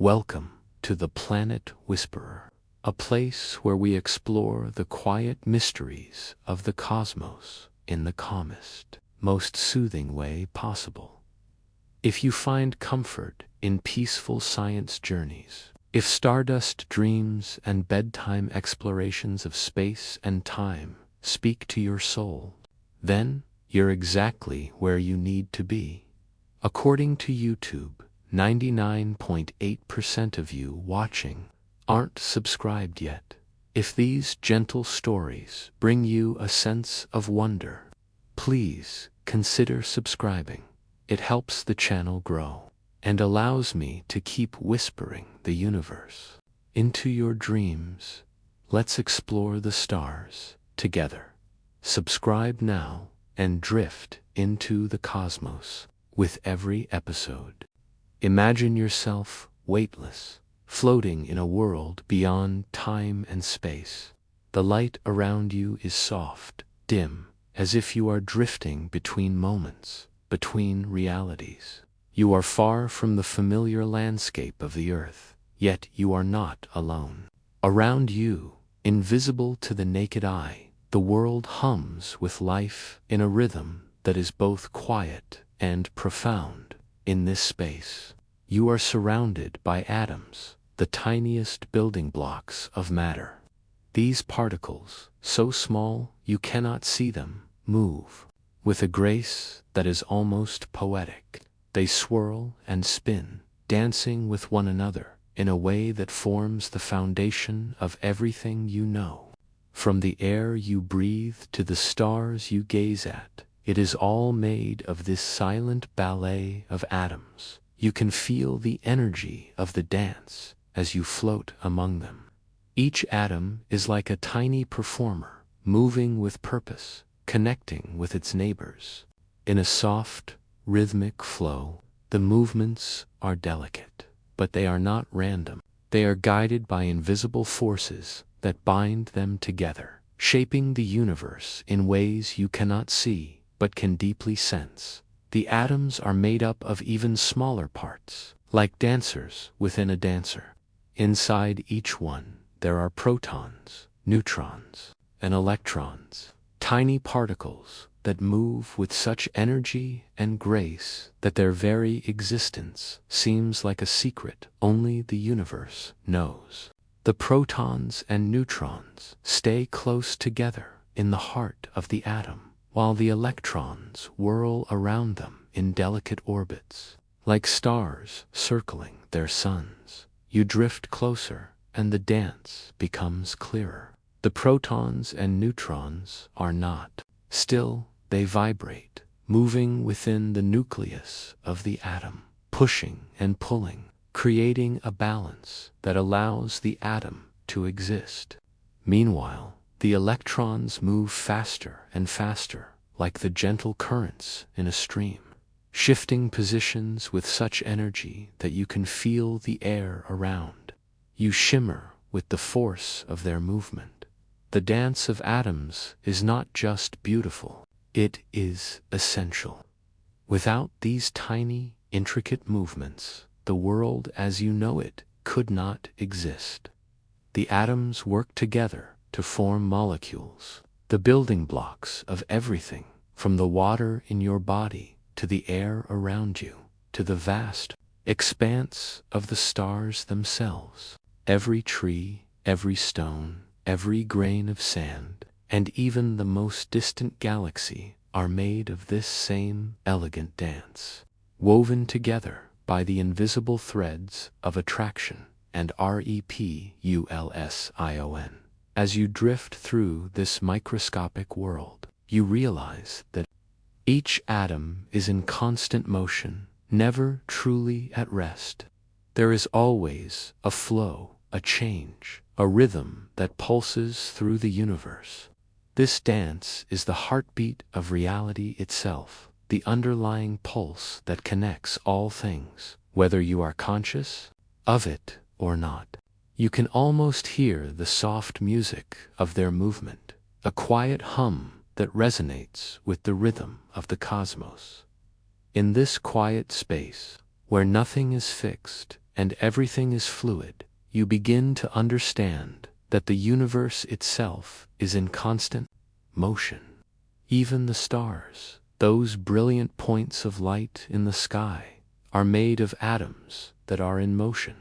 Welcome to the Planet Whisperer, a place where we explore the quiet mysteries of the cosmos in the calmest, most soothing way possible. If you find comfort in peaceful science journeys, if stardust dreams and bedtime explorations of space and time speak to your soul, then you're exactly where you need to be. According to YouTube, 99.8% of you watching aren't subscribed yet. If these gentle stories bring you a sense of wonder, please consider subscribing. It helps the channel grow and allows me to keep whispering the universe into your dreams. Let's explore the stars together. Subscribe now and drift into the cosmos with every episode. Imagine yourself weightless, floating in a world beyond time and space. The light around you is soft, dim, as if you are drifting between moments, between realities. You are far from the familiar landscape of the earth, yet you are not alone. Around you, invisible to the naked eye, the world hums with life in a rhythm that is both quiet and profound. In this space, you are surrounded by atoms, the tiniest building blocks of matter. These particles, so small you cannot see them, move with a grace that is almost poetic. They swirl and spin, dancing with one another in a way that forms the foundation of everything you know. From the air you breathe to the stars you gaze at, it is all made of this silent ballet of atoms. You can feel the energy of the dance as you float among them. Each atom is like a tiny performer, moving with purpose, connecting with its neighbors. In a soft, rhythmic flow, the movements are delicate, but they are not random. They are guided by invisible forces that bind them together, shaping the universe in ways you cannot see but can deeply sense. The atoms are made up of even smaller parts, like dancers within a dancer. Inside each one, there are protons, neutrons, and electrons, tiny particles that move with such energy and grace that their very existence seems like a secret only the universe knows. The protons and neutrons stay close together in the heart of the atom, while the electrons whirl around them in delicate orbits, like stars circling their suns. You drift closer, and the dance becomes clearer. The protons and neutrons are not still, they vibrate, moving within the nucleus of the atom, pushing and pulling, creating a balance that allows the atom to exist. Meanwhile, the electrons move faster and faster, like the gentle currents in a stream, shifting positions with such energy that you can feel the air around. You shimmer with the force of their movement. The dance of atoms is not just beautiful, it is essential. Without these tiny, intricate movements, the world as you know it could not exist. The atoms work together to form molecules, the building blocks of everything, from the water in your body to the air around you, to the vast expanse of the stars themselves. Every tree, every stone, every grain of sand, and even the most distant galaxy are made of this same elegant dance, woven together by the invisible threads of attraction and repulsion. As you drift through this microscopic world, you realize that each atom is in constant motion, never truly at rest. There is always a flow, a change, a rhythm that pulses through the universe. This dance is the heartbeat of reality itself, the underlying pulse that connects all things, whether you are conscious of it or not. You can almost hear the soft music of their movement, a quiet hum that resonates with the rhythm of the cosmos. In this quiet space, where nothing is fixed, and everything is fluid, you begin to understand that the universe itself is in constant motion. Even the stars, those brilliant points of light in the sky, are made of atoms that are in motion.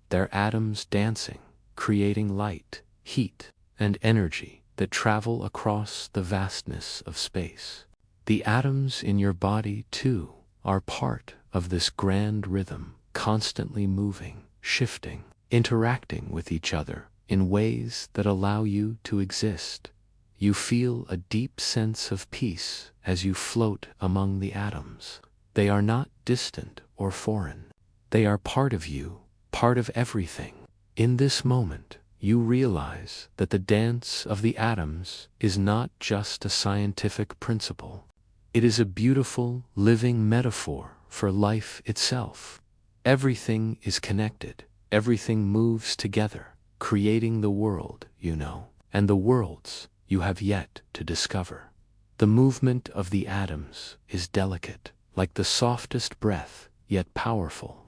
They're atoms dancing, creating light, heat, and energy that travel across the vastness of space. The atoms in your body, too, are part of this grand rhythm, constantly moving, shifting, interacting with each other in ways that allow you to exist. You feel a deep sense of peace as you float among the atoms. They are not distant or foreign. They are part of you, part of everything. In this moment, you realize that the dance of the atoms is not just a scientific principle. It is a beautiful, living metaphor for life itself. Everything is connected. Everything moves together, creating the world you know, and the worlds you have yet to discover. The movement of the atoms is delicate, like the softest breath, yet powerful.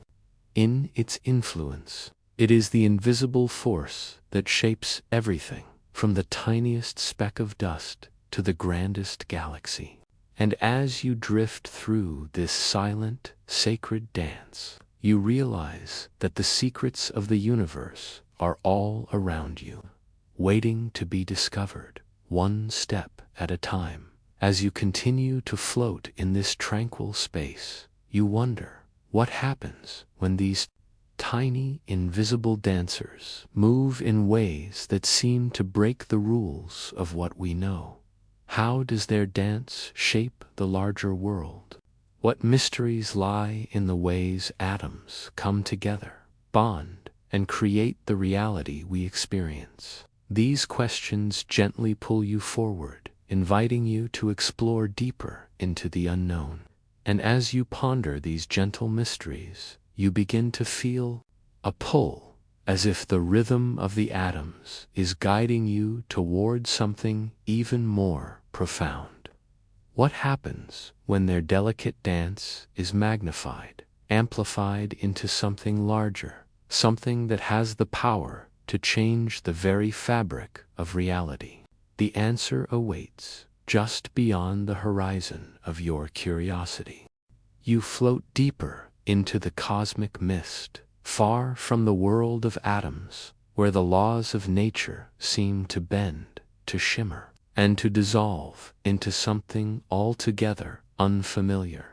In its influence, it is the invisible force that shapes everything, from the tiniest speck of dust to the grandest galaxy. And as you drift through this silent, sacred dance, you realize that the secrets of the universe are all around you, waiting to be discovered, one step at a time. As you continue to float in this tranquil space, you wonder, what happens when these tiny, invisible dancers move in ways that seem to break the rules of what we know? How does their dance shape the larger world? What mysteries lie in the ways atoms come together, bond, and create the reality we experience? These questions gently pull you forward, inviting you to explore deeper into the unknown. And as you ponder these gentle mysteries, you begin to feel a pull, as if the rhythm of the atoms is guiding you toward something even more profound. What happens when their delicate dance is magnified, amplified into something larger, something that has the power to change the very fabric of reality? The answer awaits, just beyond the horizon of your curiosity. You float deeper into the cosmic mist, far from the world of atoms, where the laws of nature seem to bend, to shimmer, and to dissolve into something altogether unfamiliar.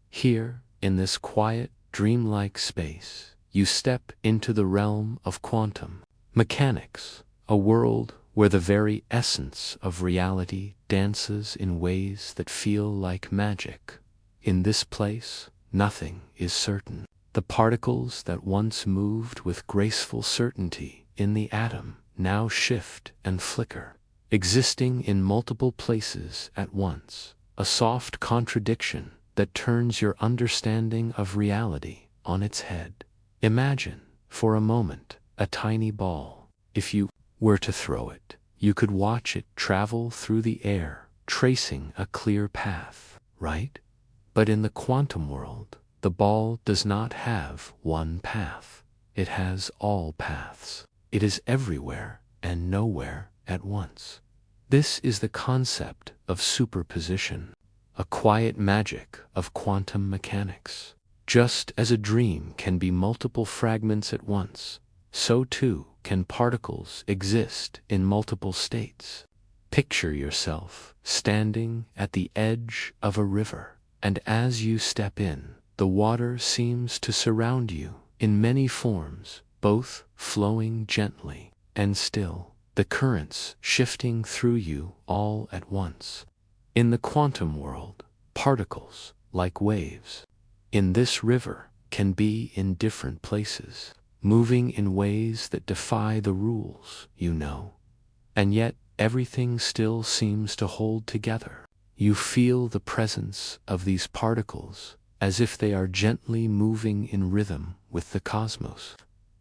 Here, in this quiet, dreamlike space, you step into the realm of quantum mechanics, a world where the very essence of reality dances in ways that feel like magic. In this place, nothing is certain. The particles that once moved with graceful certainty in the atom now shift and flicker, existing in multiple places at once, a soft contradiction that turns your understanding of reality on its head. Imagine, for a moment, a tiny ball. If you were to throw it, you could watch it travel through the air, tracing a clear path, right? But in the quantum world, the ball does not have one path. It has all paths. It is everywhere and nowhere at once. This is the concept of superposition, a quiet magic of quantum mechanics. Just as a dream can be multiple fragments at once, so too can particles exist in multiple states. Picture yourself standing at the edge of a river, and as you step in, the water seems to surround you in many forms, both flowing gently and still, the currents shifting through you all at once. In the quantum world, particles, like waves, in this river can be in different places, moving in ways that defy the rules you know. And yet, everything still seems to hold together. You feel the presence of these particles as if they are gently moving in rhythm with the cosmos.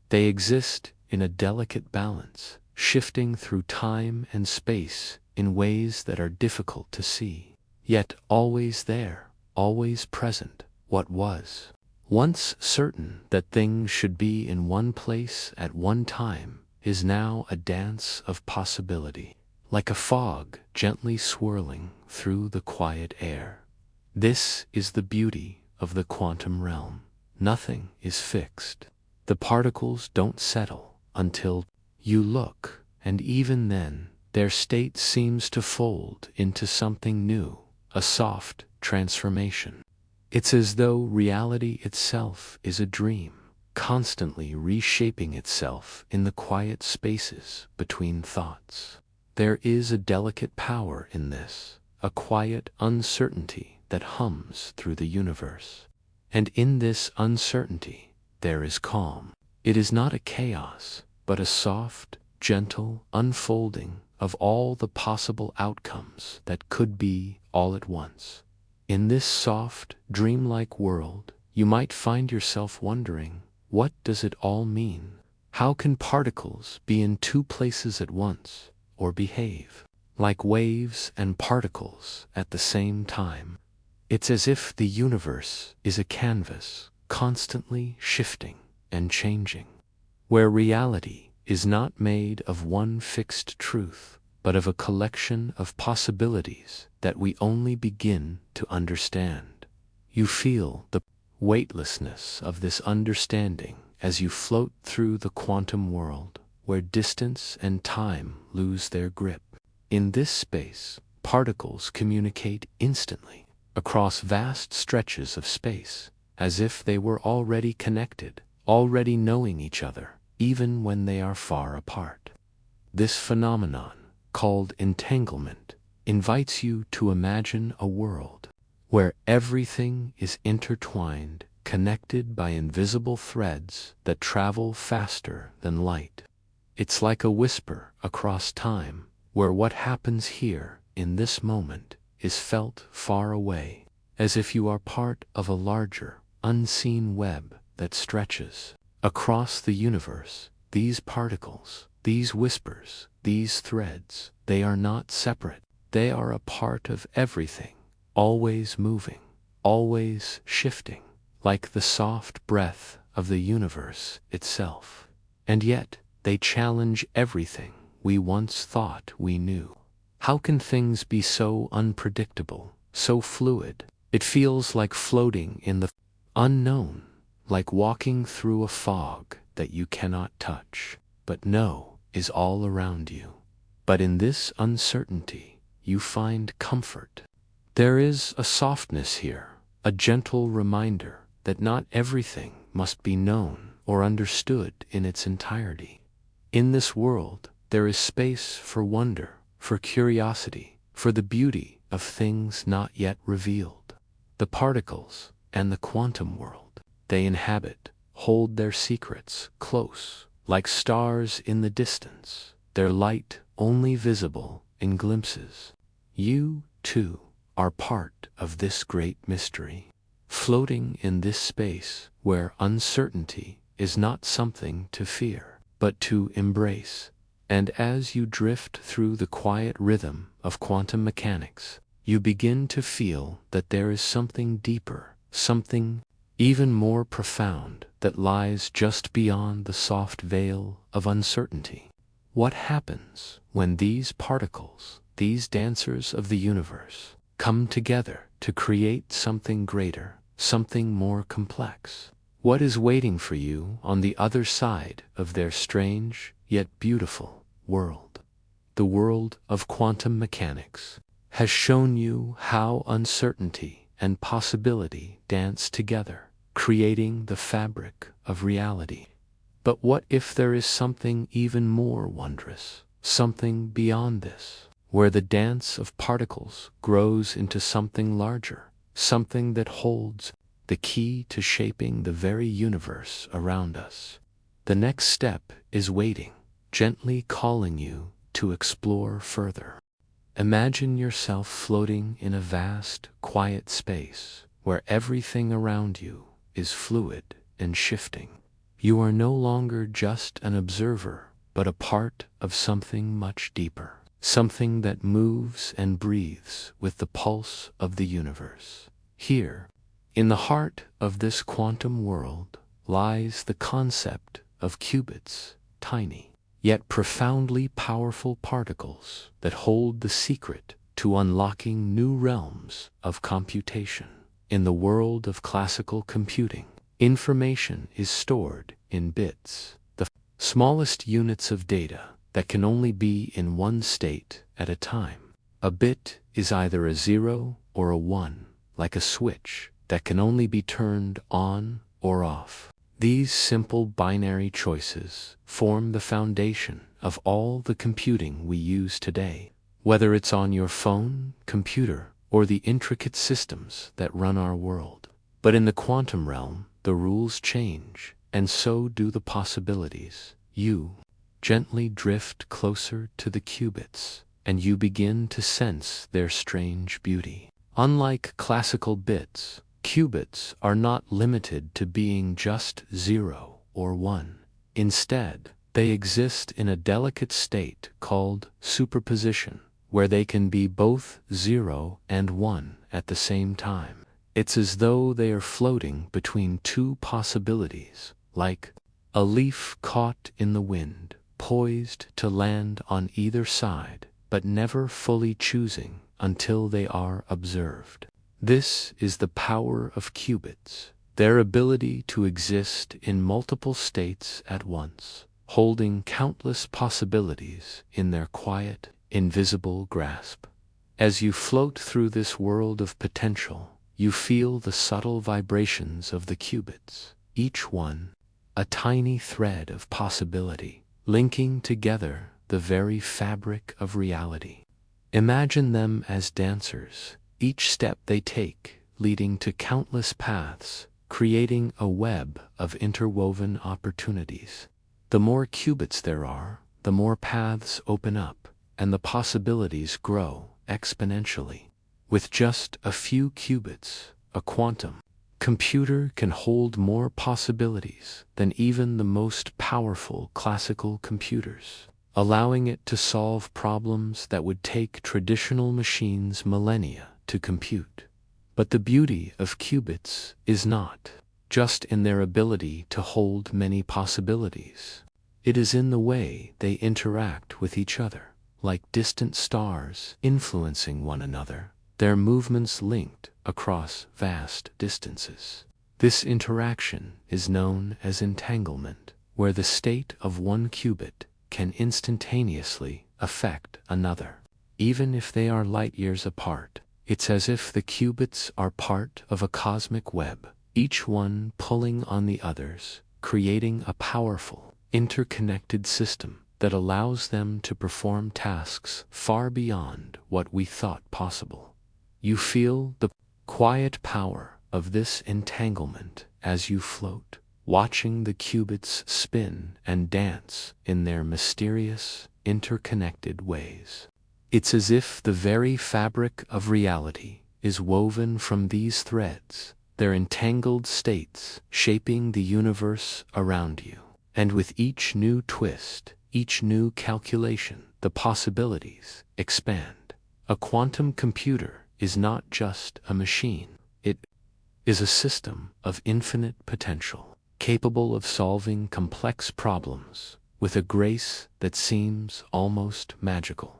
They exist in a delicate balance, shifting through time and space in ways that are difficult to see, yet always there, always present. What was Once certain that things should be in one place at one time is now a dance of possibility, like a fog gently swirling through the quiet air. This is the beauty of the quantum realm. Nothing is fixed. The particles don't settle until you look, and even then, their state seems to fold into something new, a soft transformation. It's as though reality itself is a dream, constantly reshaping itself in the quiet spaces between thoughts. There is a delicate power in this, a quiet uncertainty that hums through the universe. And in this uncertainty, there is calm. It is not a chaos, but a soft, gentle unfolding of all the possible outcomes that could be all at once. In this soft, dreamlike world, you might find yourself wondering, what does it all mean? How can particles be in two places at once, or behave like waves and particles at the same time? It's as if the universe is a canvas, constantly shifting and changing, where reality is not made of one fixed truth, but of a collection of possibilities that we only begin to understand. You feel the weightlessness of this understanding as you float through the quantum world, where distance and time lose their grip. In this space, particles communicate instantly, across vast stretches of space, as if they were already connected, already knowing each other, even when they are far apart. This phenomenon, called entanglement, invites you to imagine a world where everything is intertwined, connected by invisible threads that travel faster than light. It's like a whisper across time, where what happens here in this moment is felt far away, as if you are part of a larger, unseen web that stretches across the universe. These particles, these whispers, these threads, they are not separate. They are a part of everything, always moving, always shifting, like the soft breath of the universe itself. And yet, they challenge everything we once thought we knew. How can things be so unpredictable, so fluid? It feels like floating in the unknown, like walking through a fog that you cannot touch, but know is all around you. But in this uncertainty, you find comfort. There is a softness here, a gentle reminder that not everything must be known or understood in its entirety. In this world, there is space for wonder, for curiosity, for the beauty of things not yet revealed. The particles and the quantum world they inhabit hold their secrets close, like stars in the distance, their light only visible in glimpses. You, too, are part of this great mystery, floating in this space where uncertainty is not something to fear, but to embrace. And as you drift through the quiet rhythm of quantum mechanics, you begin to feel that there is something deeper, something even more profound that lies just beyond the soft veil of uncertainty. What happens when these particles, these dancers of the universe, come together to create something greater, something more complex? What is waiting for you on the other side of their strange yet beautiful world? The world of quantum mechanics has shown you how uncertainty and possibility dance together, creating the fabric of reality. But what if there is something even more wondrous, something beyond this, where the dance of particles grows into something larger, something that holds the key to shaping the very universe around us? The next step is waiting, gently calling you to explore further. Imagine yourself floating in a vast, quiet space where everything around you is fluid and shifting. You are no longer just an observer, but a part of something much deeper, something that moves and breathes with the pulse of the universe. Here, In the heart of this quantum world lies the concept of qubits, tiny, yet profoundly powerful particles that hold the secret to unlocking new realms of computation. In the world of classical computing, information is stored in bits, the smallest units of data that can only be in one state at a time. A bit is either a 0 or a 1, like a switch that can only be turned on or off. These simple binary choices form the foundation of all the computing we use today, whether it's on your phone, computer, or the intricate systems that run our world. But in the quantum realm, the rules change, and so do the possibilities. You gently drift closer to the qubits, and you begin to sense their strange beauty. Unlike classical bits, qubits are not limited to being just 0 or 1. Instead, they exist in a delicate state called superposition, where they can be both 0 and 1 at the same time. It's as though they are floating between two possibilities, like a leaf caught in the wind, poised to land on either side, but never fully choosing until they are observed. This is the power of qubits, their ability to exist in multiple states at once, holding countless possibilities in their quiet, invisible grasp. As you float through this world of potential, you feel the subtle vibrations of the qubits, each one a tiny thread of possibility, linking together the very fabric of reality. Imagine them as dancers, each step they take leading to countless paths, creating a web of interwoven opportunities. The more qubits there are, the more paths open up, and the possibilities grow exponentially. With just a few qubits, a quantum computer can hold more possibilities than even the most powerful classical computers, allowing it to solve problems that would take traditional machines millennia to compute. But the beauty of qubits is not just in their ability to hold many possibilities. It is in the way they interact with each other, like distant stars influencing one another, their movements linked across vast distances. This interaction is known as entanglement, where the state of one qubit can instantaneously affect another. Even if they are light years apart, it's as if the qubits are part of a cosmic web, each one pulling on the others, creating a powerful, interconnected system that allows them to perform tasks far beyond what we thought possible. You feel the quiet power of this entanglement as you float, watching the qubits spin and dance in their mysterious, interconnected ways. It's as if the very fabric of reality is woven from these threads, their entangled states shaping the universe around you. And with each new twist, each new calculation, the possibilities expand. A quantum computer is not just a machine. It is a system of infinite potential, capable of solving complex problems with a grace that seems almost magical.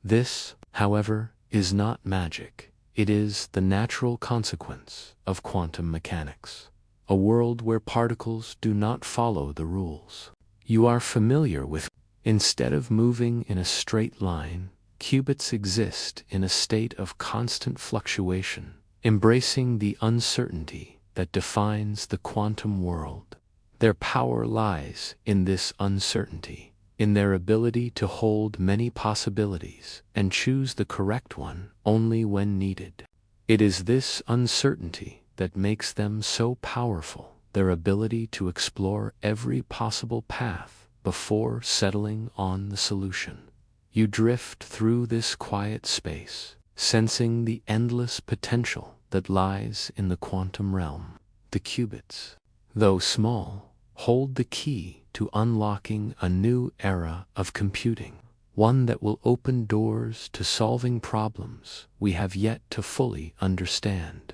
This, however, is not magic. It is the natural consequence of quantum mechanics, a world where particles do not follow the rules you are familiar with. Instead of moving in a straight line, qubits exist in a state of constant fluctuation, embracing the uncertainty that defines the quantum world. Their power lies in this uncertainty, in their ability to hold many possibilities and choose the correct one only when needed. It is this uncertainty that makes them so powerful, their ability to explore every possible path before settling on the solution. You drift through this quiet space, sensing the endless potential that lies in the quantum realm. The qubits, though small, hold the key to unlocking a new era of computing, one that will open doors to solving problems we have yet to fully understand.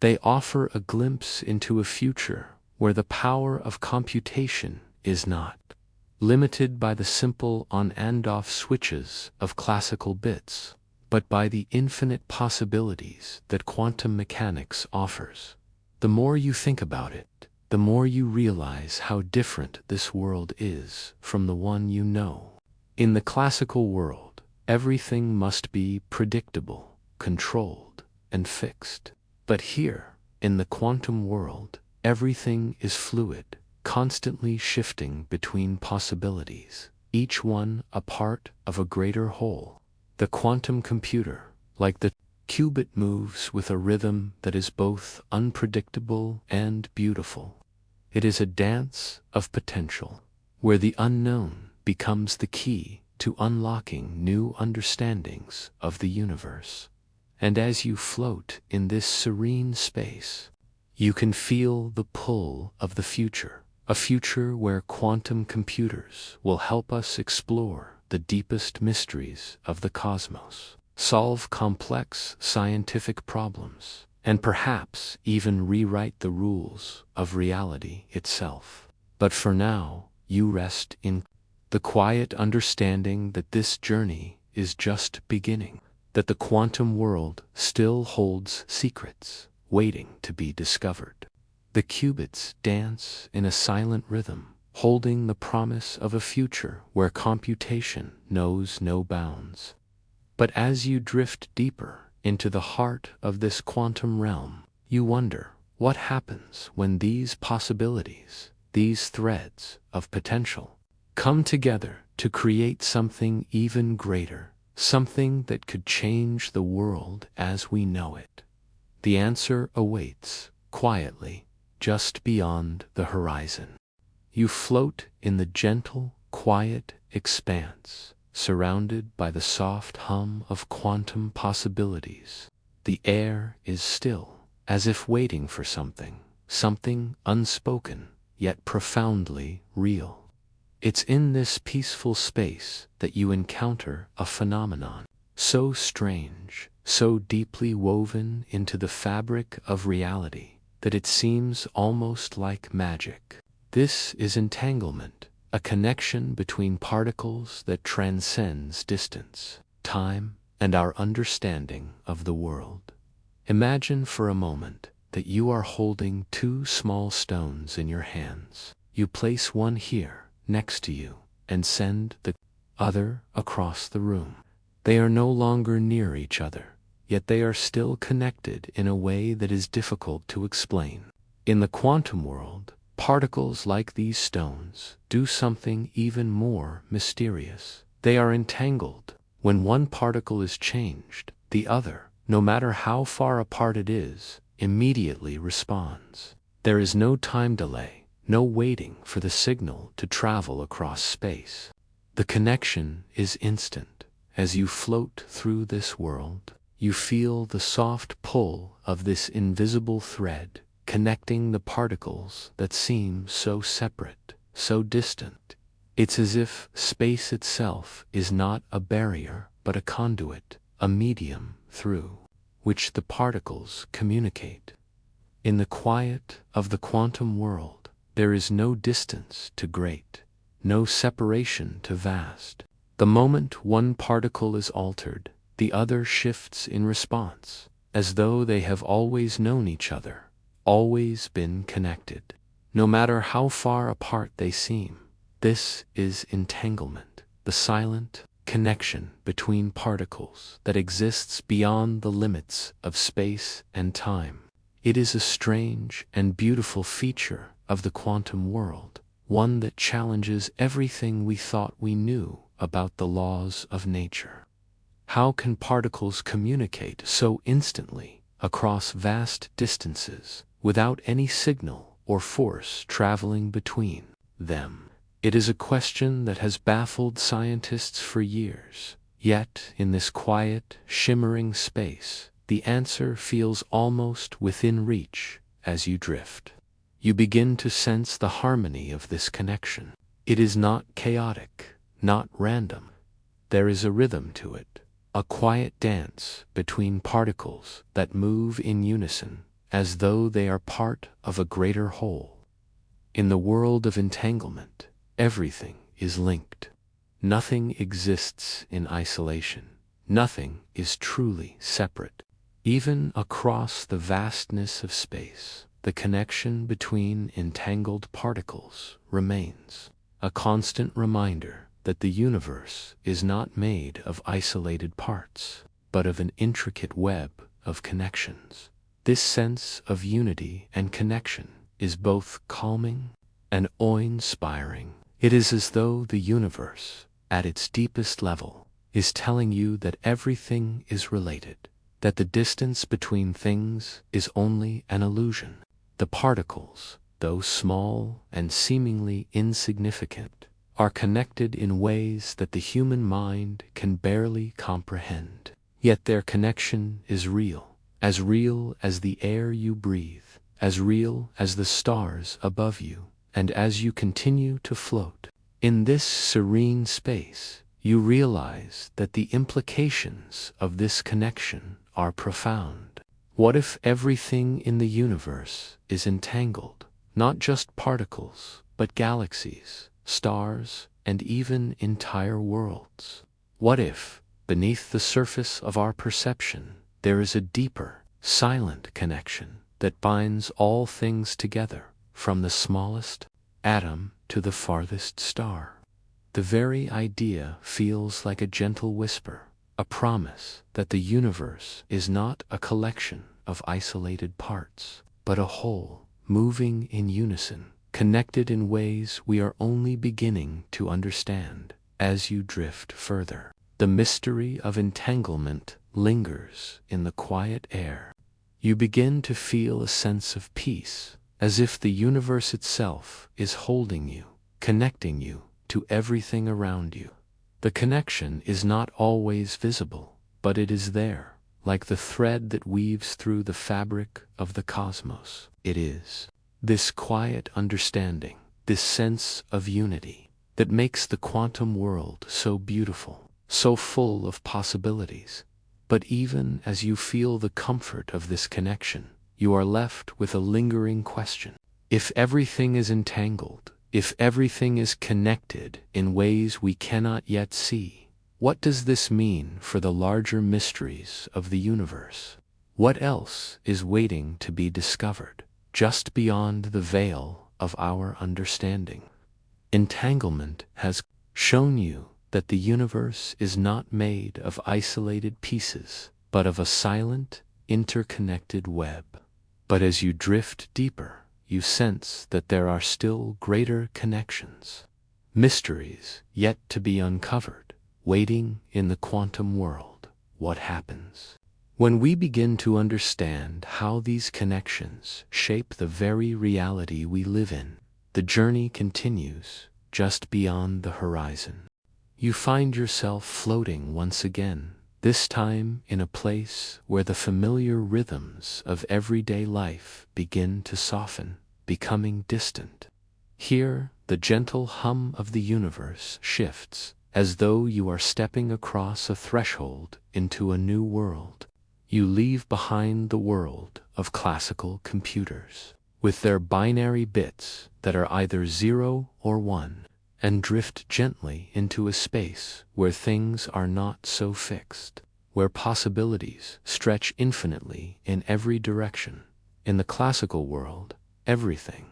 They offer a glimpse into a future where the power of computation is not limited by the simple on and off switches of classical bits, but by the infinite possibilities that quantum mechanics offers. The more you think about it, the more you realize how different this world is from the one you know. In the classical world, everything must be predictable, controlled, and fixed. But here, in the quantum world, everything is fluid, constantly shifting between possibilities, each one a part of a greater whole. The quantum computer, like the qubit, moves with a rhythm that is both unpredictable and beautiful. It is a dance of potential, where the unknown becomes the key to unlocking new understandings of the universe. And as you float in this serene space, you can feel the pull of the future, a future where quantum computers will help us explore the deepest mysteries of the cosmos, solve complex scientific problems, and perhaps even rewrite the rules of reality itself. But for now, you rest in the quiet understanding that this journey is just beginning, that the quantum world still holds secrets waiting to be discovered. The qubits dance in a silent rhythm, holding the promise of a future where computation knows no bounds. But as you drift deeper into the heart of this quantum realm, you wonder what happens when these possibilities, these threads of potential, come together to create something even greater, something that could change the world as we know it. The answer awaits, quietly, just beyond the horizon. You float in the gentle, quiet expanse, surrounded by the soft hum of quantum possibilities. The air is still, as if waiting for something unspoken, yet profoundly real. It's in this peaceful space that you encounter a phenomenon so strange, so deeply woven into the fabric of reality, that it seems almost like magic. This is entanglement, a connection between particles that transcends distance, time, and our understanding of the world. Imagine for a moment that you are holding two small stones in your hands. You place one here, next to you, and send the other across the room. They are no longer near each other, yet they are still connected in a way that is difficult to explain. In the quantum world, particles like these stones do something even more mysterious. They are entangled. When one particle is changed, the other, no matter how far apart it is, immediately responds. There is no time delay, no waiting for the signal to travel across space. The connection is instant. As you float through this world, you feel the soft pull of this invisible thread, connecting the particles that seem so separate, so distant. It's as if space itself is not a barrier, but a conduit, a medium through which the particles communicate. In the quiet of the quantum world, there is no distance too great, no separation too vast. The moment one particle is altered, the other shifts in response, as though they have always known each other, always been connected. No matter how far apart they seem, this is entanglement, the silent connection between particles that exists beyond the limits of space and time. It is a strange and beautiful feature of the quantum world, one that challenges everything we thought we knew about the laws of nature. How can particles communicate so instantly across vast distances without any signal or force traveling between them? It is a question that has baffled scientists for years. Yet, in this quiet, shimmering space, the answer feels almost within reach as you drift. You begin to sense the harmony of this connection. It is not chaotic, not random. There is a rhythm to it, a quiet dance between particles that move in unison, as though they are part of a greater whole. In the world of entanglement, everything is linked. Nothing exists in isolation. Nothing is truly separate. Even across the vastness of space, the connection between entangled particles remains, a constant reminder that the universe is not made of isolated parts, but of an intricate web of connections. This sense of unity and connection is both calming and awe-inspiring. It is as though the universe, at its deepest level, is telling you that everything is related, that the distance between things is only an illusion. The particles, though small and seemingly insignificant, are connected in ways that the human mind can barely comprehend. Yet their connection is real as the air you breathe, as real as the stars above you, and as you continue to float in this serene space, you realize that the implications of this connection are profound. What if everything in the universe is entangled, not just particles, but galaxies, stars, and even entire worlds? What if, beneath the surface of our perception, there is a deeper, silent connection that binds all things together, from the smallest atom to the farthest star? The very idea feels like a gentle whisper, a promise that the universe is not a collection of isolated parts, but a whole, moving in unison, connected in ways we are only beginning to understand. As you drift further, the mystery of entanglement lingers in the quiet air. You begin to feel a sense of peace, as if the universe itself is holding you, connecting you to everything around you. The connection is not always visible, but it is there, like the thread that weaves through the fabric of the cosmos. It is this quiet understanding, this sense of unity, that makes the quantum world so beautiful, so full of possibilities. But even as you feel the comfort of this connection, you are left with a lingering question. If everything is entangled, if everything is connected in ways we cannot yet see, what does this mean for the larger mysteries of the universe? What else is waiting to be discovered, just beyond the veil of our understanding? Entanglement has shown you that the universe is not made of isolated pieces, but of a silent, interconnected web. But as you drift deeper, you sense that there are still greater connections, mysteries yet to be uncovered, waiting in the quantum world. What happens when we begin to understand how these connections shape the very reality we live in? The journey continues just beyond the horizon. You find yourself floating once again, this time in a place where the familiar rhythms of everyday life begin to soften, becoming distant. Here, the gentle hum of the universe shifts, as though you are stepping across a threshold into a new world. You leave behind the world of classical computers, with their binary bits that are either 0 or 1, and drift gently into a space where things are not so fixed, where possibilities stretch infinitely in every direction. In the classical world, everything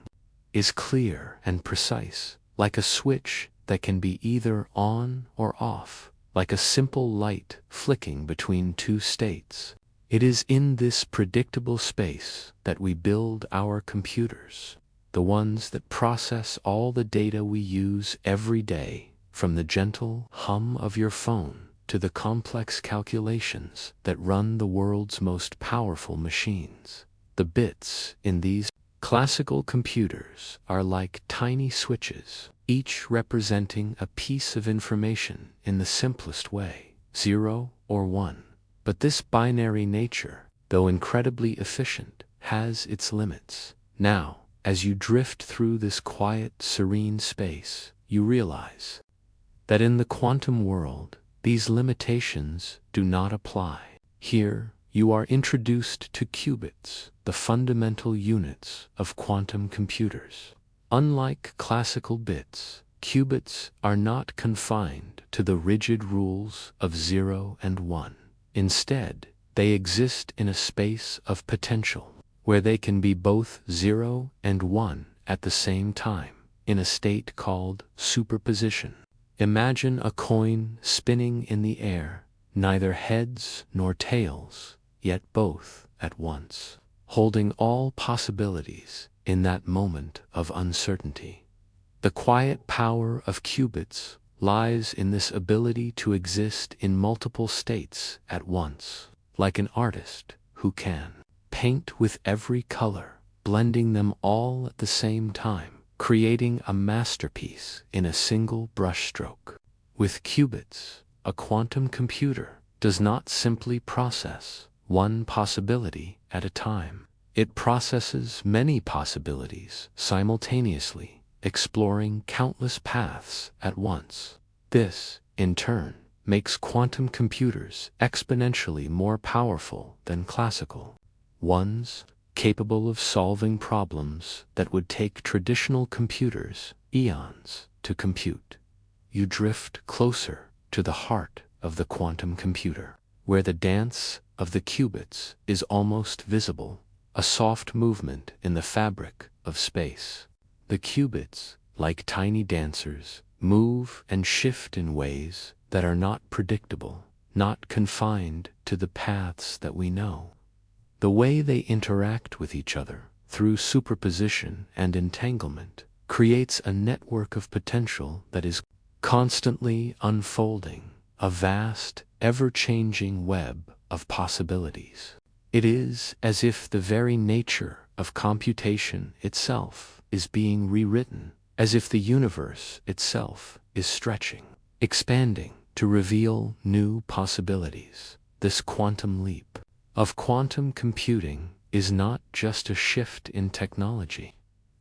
is clear and precise, like a switch that can be either on or off, like a simple light flicking between two states. It is in this predictable space that we build our computers, the ones that process all the data we use every day, from the gentle hum of your phone to the complex calculations that run the world's most powerful machines. The bits in these classical computers are like tiny switches, each representing a piece of information in the simplest way, 0 or 1. But this binary nature, though incredibly efficient, has its limits. Now, as you drift through this quiet, serene space, you realize that in the quantum world, these limitations do not apply. Here, you are introduced to qubits, the fundamental units of quantum computers. Unlike classical bits, qubits are not confined to the rigid rules of 0 and 1. Instead, they exist in a space of potential, where they can be both 0 and 1 at the same time, in a state called superposition. Imagine a coin spinning in the air, neither heads nor tails, yet both at once, holding all possibilities in that moment of uncertainty. The quiet power of qubits lies in this ability to exist in multiple states at once, like an artist who can paint with every color, blending them all at the same time, creating a masterpiece in a single brushstroke. With qubits, a quantum computer does not simply process one possibility at a time. It processes many possibilities simultaneously, exploring countless paths at once. This, in turn, makes quantum computers exponentially more powerful than classical ones, capable of solving problems that would take traditional computers eons to compute. You drift closer to the heart of the quantum computer, where the dance of the qubits is almost visible, a soft movement in the fabric of space. The qubits, like tiny dancers, move and shift in ways that are not predictable, not confined to the paths that we know. The way they interact with each other through superposition and entanglement creates a network of potential that is constantly unfolding, a vast, ever-changing web of possibilities. It is as if the very nature of computation itself is being rewritten, as if the universe itself is stretching, expanding to reveal new possibilities. This quantum leap of quantum computing is not just a shift in technology.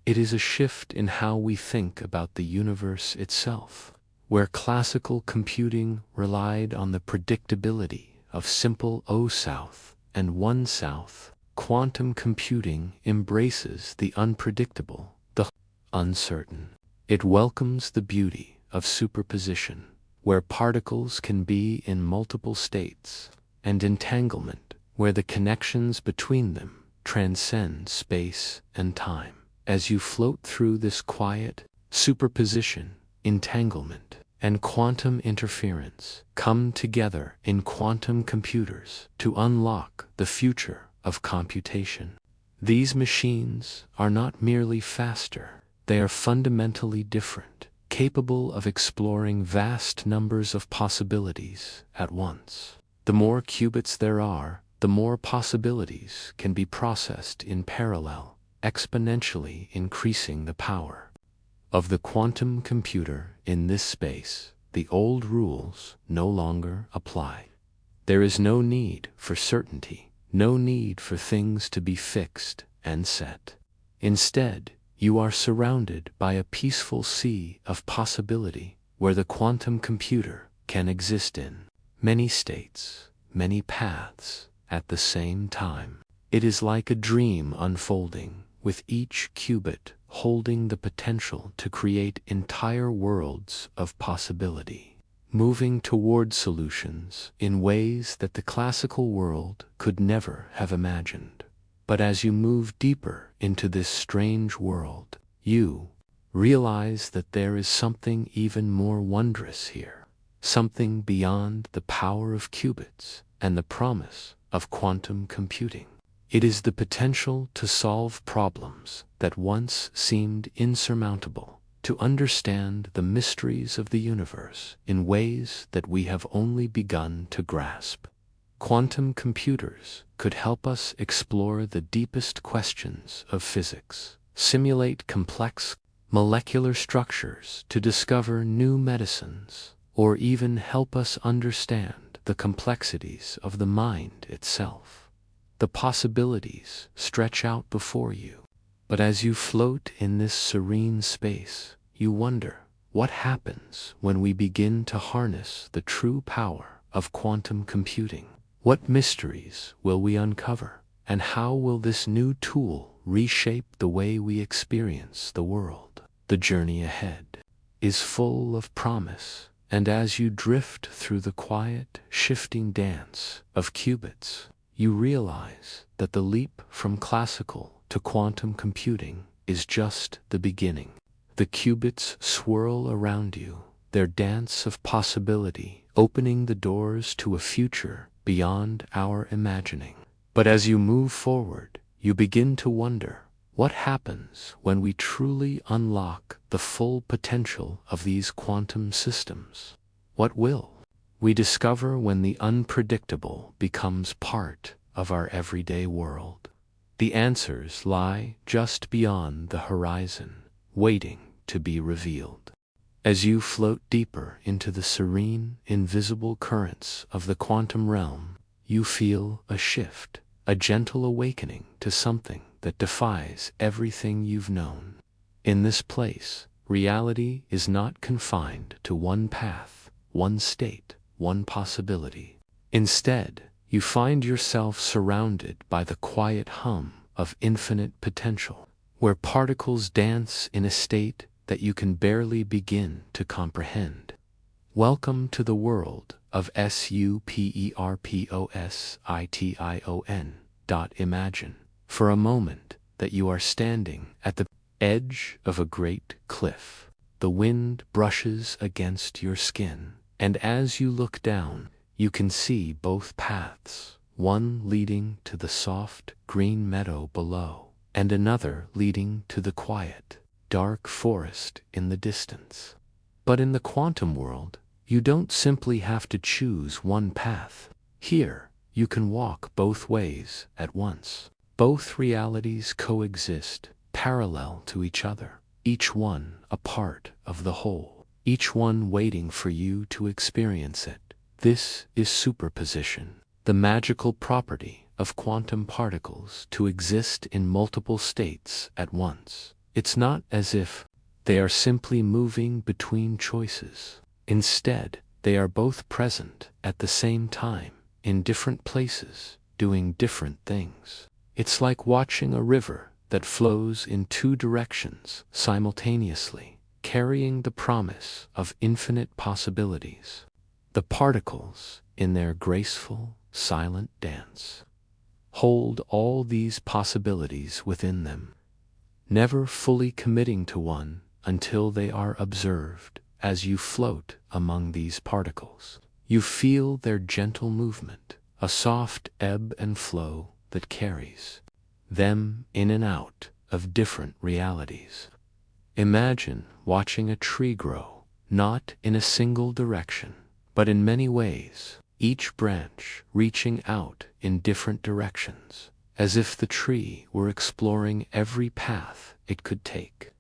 It is a shift in how we think about the universe itself. Where classical computing relied on the predictability of simple O south and 1 south, quantum computing embraces the unpredictable, the uncertain. It welcomes the beauty of superposition, where particles can be in multiple states, and entanglement, where the connections between them transcend space and time. As you float through this quiet superposition, entanglement, and quantum interference come together in quantum computers to unlock the future of computation. These machines are not merely faster, they are fundamentally different, capable of exploring vast numbers of possibilities at once. The more qubits there are, the more possibilities can be processed in parallel, exponentially increasing the power of the quantum computer. In this space, the old rules no longer apply. There is no need for certainty, no need for things to be fixed and set. Instead, you are surrounded by a peaceful sea of possibility where the quantum computer can exist in many states, many paths at the same time. It is like a dream unfolding, with each qubit holding the potential to create entire worlds of possibility, moving toward solutions in ways that the classical world could never have imagined. But as you move deeper into this strange world, you realize that there is something even more wondrous here, something beyond the power of qubits and the promise of quantum computing. It is the potential to solve problems that once seemed insurmountable, to understand the mysteries of the universe in ways that we have only begun to grasp. Quantum computers could help us explore the deepest questions of physics, simulate complex molecular structures to discover new medicines, or even help us understand the complexities of the mind itself. The possibilities stretch out before you, but as you float in this serene space, you wonder, what happens when we begin to harness the true power of quantum computing? What mysteries will we uncover? And how will this new tool reshape the way we experience the world? The journey ahead is full of promise, and as you drift through the quiet, shifting dance of qubits, you realize that the leap from classical to quantum computing is just the beginning. The qubits swirl around you, their dance of possibility opening the doors to a future beyond our imagining. But as you move forward, you begin to wonder, what happens when we truly unlock the full potential of these quantum systems? What will we discover when the unpredictable becomes part of our everyday world? The answers lie just beyond the horizon, waiting to be revealed. As you float deeper into the serene, invisible currents of the quantum realm, you feel a shift, a gentle awakening to something that defies everything you've known. In this place, reality is not confined to one path, one state, one possibility. Instead, you find yourself surrounded by the quiet hum of infinite potential, where particles dance in a state that you can barely begin to comprehend. Welcome to the world of superposition. Imagine for a moment that you are standing at the edge of a great cliff. The wind brushes against your skin, and as you look down, you can see both paths, one leading to the soft, green meadow below, and another leading to the quiet, dark forest in the distance. But in the quantum world, you don't simply have to choose one path. Here, you can walk both ways at once. Both realities coexist, parallel to each other, each one a part of the whole, each one waiting for you to experience it. This is superposition, the magical property of quantum particles to exist in multiple states at once. It's not as if they are simply moving between choices. Instead, they are both present at the same time, in different places, doing different things. It's like watching a river that flows in two directions simultaneously, carrying the promise of infinite possibilities. The particles, in their graceful, silent dance, hold all these possibilities within them, never fully committing to one until they are observed. As you float among these particles, you feel their gentle movement, a soft ebb and flow that carries them in and out of different realities. Imagine watching a tree grow, not in a single direction, but in many ways, each branch reaching out in different directions, as if the tree were exploring every path it could take.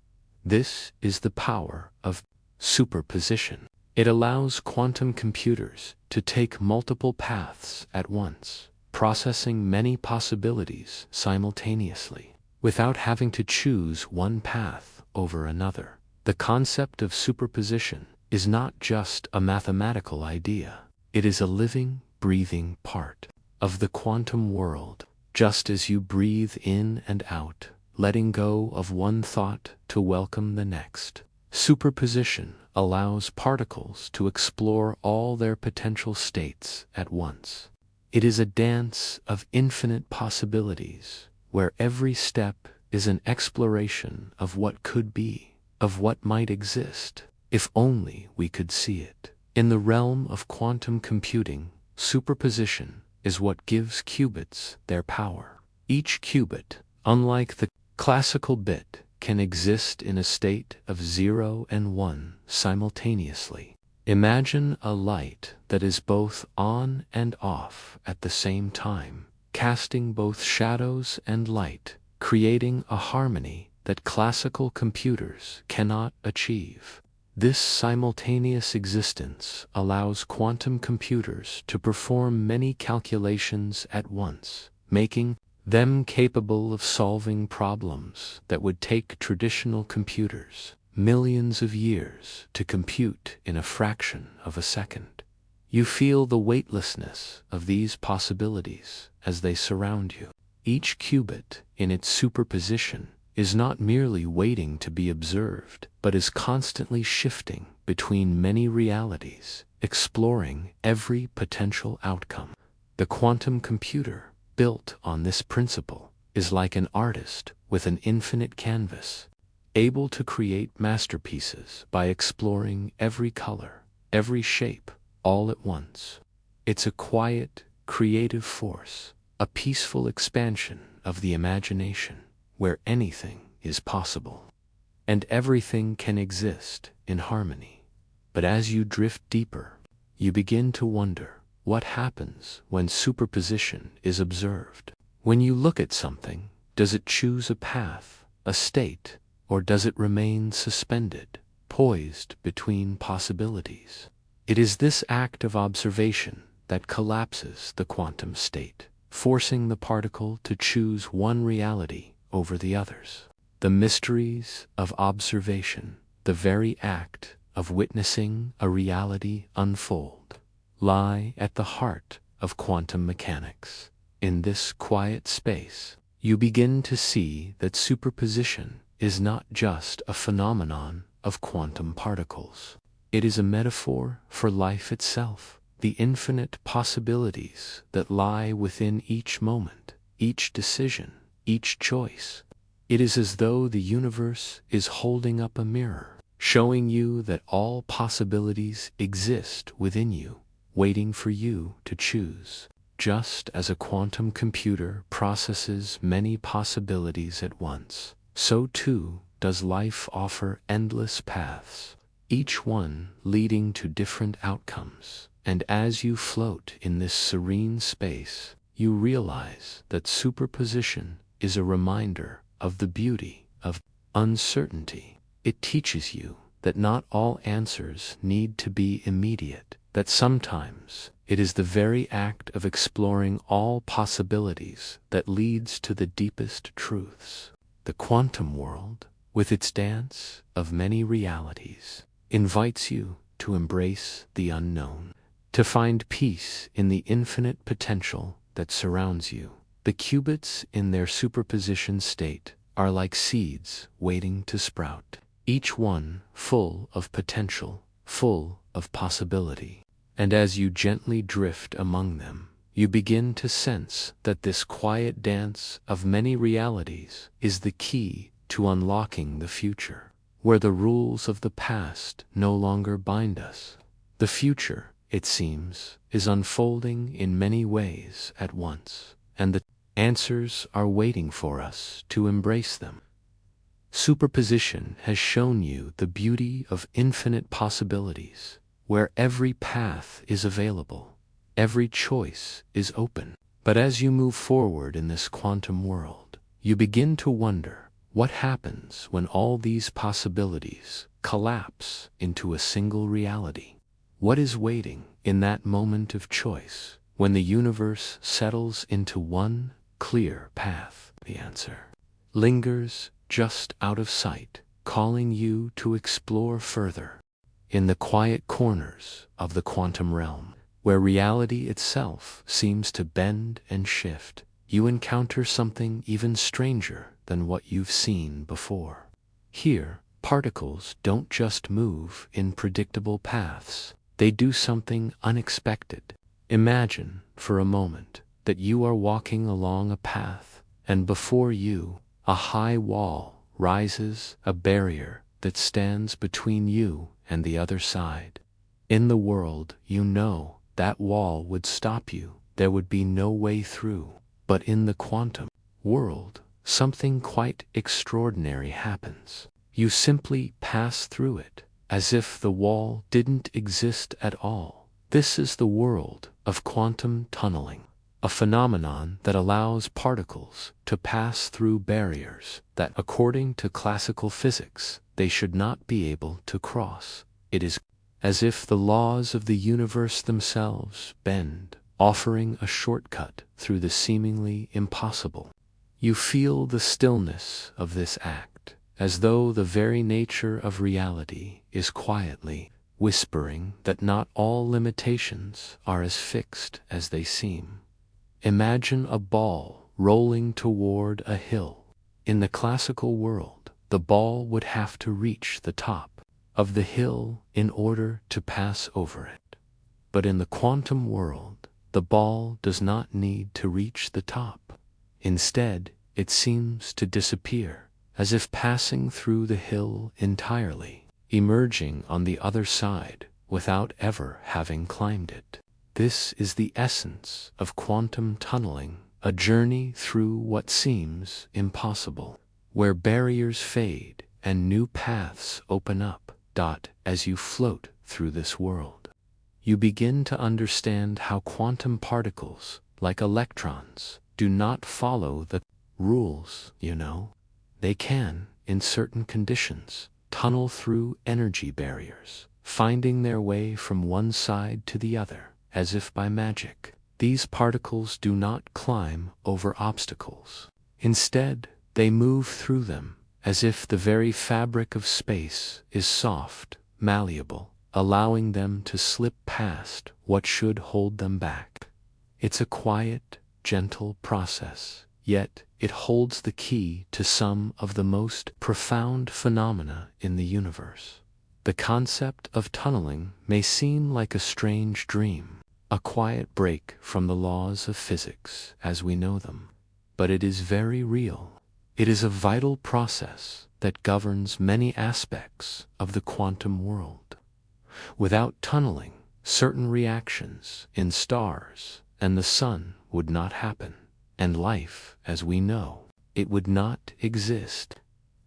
This is the power of superposition. It allows quantum computers to take multiple paths at once, processing many possibilities simultaneously, without having to choose one path over another. The concept of superposition is not just a mathematical idea. It is a living, breathing part of the quantum world. Just as you breathe in and out, letting go of one thought to welcome the next, superposition allows particles to explore all their potential states at once. It is a dance of infinite possibilities, where every step is an exploration of what could be, of what might exist, if only we could see it. In the realm of quantum computing, superposition is what gives qubits their power. Each qubit, unlike the classical bit, can exist in a state of 0 and 1 simultaneously. Imagine a light that is both on and off at the same time, casting both shadows and light, creating a harmony that classical computers cannot achieve. This simultaneous existence allows quantum computers to perform many calculations at once, making them capable of solving problems that would take traditional computers millions of years to compute in a fraction of a second. You feel the weightlessness of these possibilities as they surround you. Each qubit in its superposition is not merely waiting to be observed, but is constantly shifting between many realities, exploring every potential outcome. The quantum computer, built on this principle, is like an artist with an infinite canvas, able to create masterpieces by exploring every color, every shape, all at once. It's a quiet, creative force, a peaceful expansion of the imagination, where anything is possible, and everything can exist in harmony. But as you drift deeper, you begin to wonder what happens when superposition is observed. When you look at something, does it choose a path, a state, or does it remain suspended, poised between possibilities? It is this act of observation that collapses the quantum state, forcing the particle to choose one reality over the others. The mysteries of observation, the very act of witnessing a reality unfold, lie at the heart of quantum mechanics. In this quiet space, you begin to see that superposition is not just a phenomenon of quantum particles. It is a metaphor for life itself, the infinite possibilities that lie within each moment, each decision, each choice. It is as though the universe is holding up a mirror, showing you that all possibilities exist within you, waiting for you to choose. Just as a quantum computer processes many possibilities at once, so too does life offer endless paths, each one leading to different outcomes. And as you float in this serene space, you realize that superposition is a reminder of the beauty of uncertainty. It teaches you that not all answers need to be immediate, that sometimes it is the very act of exploring all possibilities that leads to the deepest truths. The quantum world, with its dance of many realities, invites you to embrace the unknown, to find peace in the infinite potential that surrounds you. The qubits in their superposition state are like seeds waiting to sprout, each one full of potential, full of possibility. And as you gently drift among them, you begin to sense that this quiet dance of many realities is the key to unlocking the future, where the rules of the past no longer bind us. The future, it seems, is unfolding in many ways at once, and the answers are waiting for us to embrace them. Superposition has shown you the beauty of infinite possibilities, where every path is available, every choice is open. But as you move forward in this quantum world, you begin to wonder what happens when all these possibilities collapse into a single reality. What is waiting in that moment of choice, when the universe settles into one clear path? The answer lingers just out of sight, calling you to explore further. In the quiet corners of the quantum realm, where reality itself seems to bend and shift, you encounter something even stranger than what you've seen before. Here, particles don't just move in predictable paths, they do something unexpected. Imagine, for a moment, that you are walking along a path, and before you, a high wall rises, a barrier that stands between you and the other side. In the world, you know, that wall would stop you. There would be no way through. But in the quantum world, something quite extraordinary happens. You simply pass through it, as if the wall didn't exist at all. This is the world of quantum tunneling, a phenomenon that allows particles to pass through barriers that, according to classical physics, they should not be able to cross. It is as if the laws of the universe themselves bend, offering a shortcut through the seemingly impossible. You feel the stillness of this act, as though the very nature of reality is quietly whispering that not all limitations are as fixed as they seem. Imagine a ball rolling toward a hill. In the classical world, the ball would have to reach the top of the hill in order to pass over it. But in the quantum world, the ball does not need to reach the top. Instead, it seems to disappear, as if passing through the hill entirely, emerging on the other side without ever having climbed it. This is the essence of quantum tunneling, a journey through what seems impossible, where barriers fade and new paths open up. As you float through this world, you begin to understand how quantum particles, like electrons, do not follow the rules, They can, in certain conditions, tunnel through energy barriers, finding their way from one side to the other, as if by magic. These particles do not climb over obstacles. Instead, they move through them, as if the very fabric of space is soft, malleable, allowing them to slip past what should hold them back. It's a quiet, gentle process, yet it holds the key to some of the most profound phenomena in the universe. The concept of tunneling may seem like a strange dream, a quiet break from the laws of physics as we know them, but it is very real. It is a vital process that governs many aspects of the quantum world. Without tunneling, certain reactions in stars and the sun would not happen, and life, as we know, it would not exist.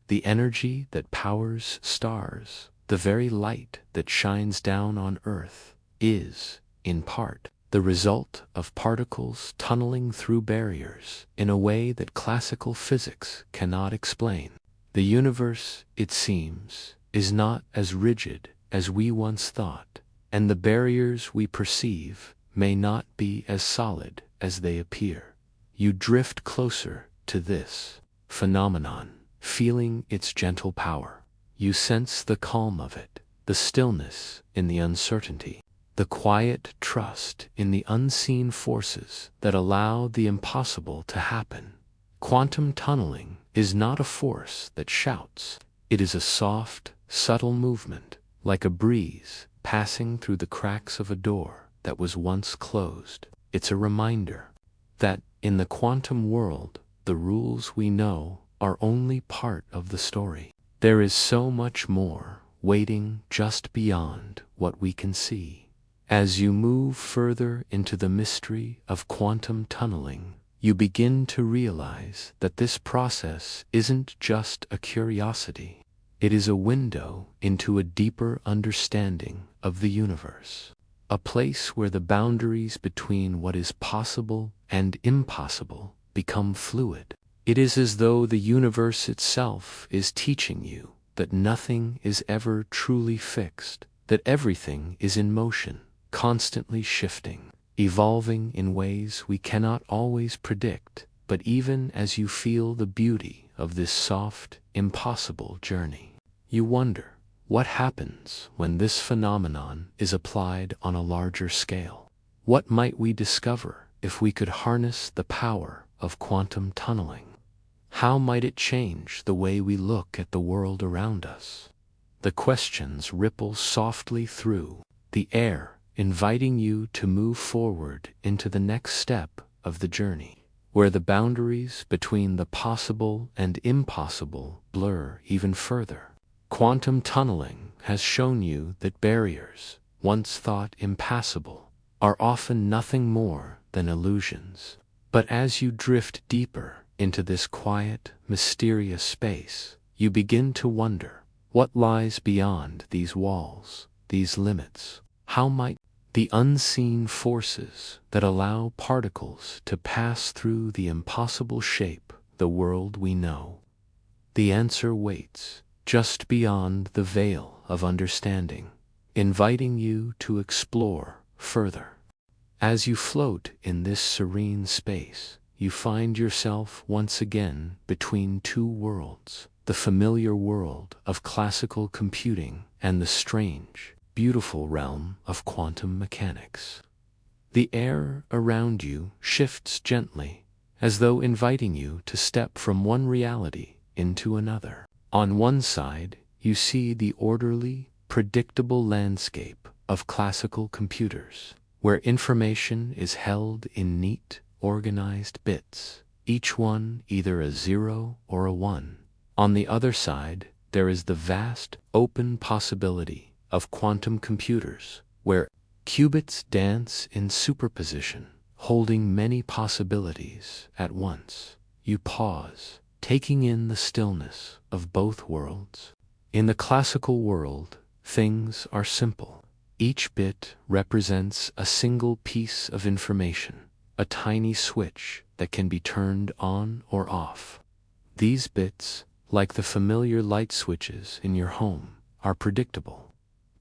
The energy that powers stars, the very light that shines down on Earth, is, in part, the result of particles tunneling through barriers in a way that classical physics cannot explain. The universe, it seems, is not as rigid as we once thought, and the barriers we perceive may not be as solid as they appear. You drift closer to this phenomenon, feeling its gentle power. You sense the calm of it, the stillness in the uncertainty, the quiet trust in the unseen forces that allow the impossible to happen. Quantum tunneling is not a force that shouts. It is a soft, subtle movement, like a breeze passing through the cracks of a door that was once closed. It's a reminder that, in the quantum world, the rules we know are only part of the story. There is so much more waiting just beyond what we can see. As you move further into the mystery of quantum tunneling, you begin to realize that this process isn't just a curiosity. It is a window into a deeper understanding of the universe, a place where the boundaries between what is possible and impossible become fluid. It is as though the universe itself is teaching you that nothing is ever truly fixed, that everything is in motion, constantly shifting, evolving in ways we cannot always predict. But even as you feel the beauty of this soft, impossible journey, you wonder, what happens when this phenomenon is applied on a larger scale? What might we discover if we could harness the power of quantum tunneling? How might it change the way we look at the world around us? The questions ripple softly through the air, inviting you to move forward into the next step of the journey, where the boundaries between the possible and impossible blur even further. Quantum tunneling has shown you that barriers, once thought impassable, are often nothing more than illusions. But as you drift deeper into this quiet, mysterious space, you begin to wonder, what lies beyond these walls, these limits? How might the unseen forces that allow particles to pass through the impossible shape the world we know? The answer waits, just beyond the veil of understanding, inviting you to explore further. As you float in this serene space, you find yourself once again between two worlds, the familiar world of classical computing and the strange, beautiful realm of quantum mechanics. The air around you shifts gently, as though inviting you to step from one reality into another. On one side, you see the orderly, predictable landscape of classical computers, where information is held in neat, organized bits, each one either a 0 or a 1. On the other side, there is the vast, open possibility of quantum computers, where qubits dance in superposition, holding many possibilities at once. You pause, taking in the stillness of both worlds. In the classical world, things are simple. Each bit represents a single piece of information, a tiny switch that can be turned on or off. These bits, like the familiar light switches in your home, are predictable.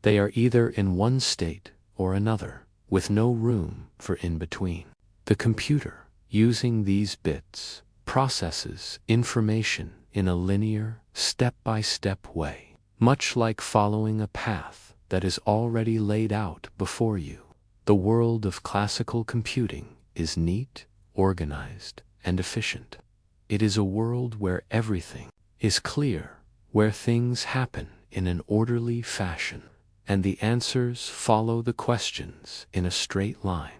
They are either in one state or another, with no room for in between. The computer, using these bits, processes information in a linear, step-by-step way, much like following a path that is already laid out before you. The world of classical computing is neat, organized, and efficient. It is a world where everything is clear, where things happen in an orderly fashion, and the answers follow the questions in a straight line.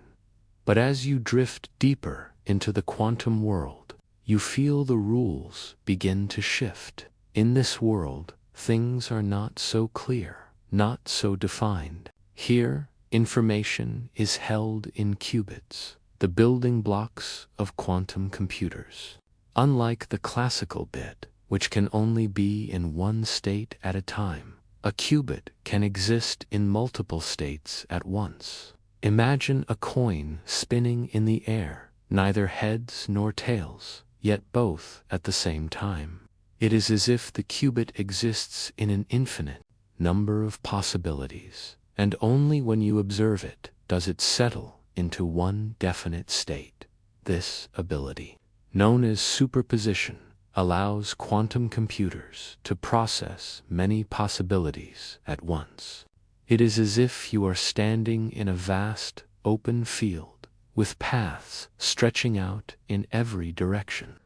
But as you drift deeper into the quantum world, you feel the rules begin to shift. In this world, things are not so clear, not so defined. Here, information is held in qubits, the building blocks of quantum computers. Unlike the classical bit, which can only be in one state at a time, a qubit can exist in multiple states at once. Imagine a coin spinning in the air, neither heads nor tails, yet both at the same time. It is as if the qubit exists in an infinite number of possibilities, and only when you observe it does it settle into one definite state. This ability, known as superposition, allows quantum computers to process many possibilities at once. It is as if you are standing in a vast, open field, with paths stretching out in every direction.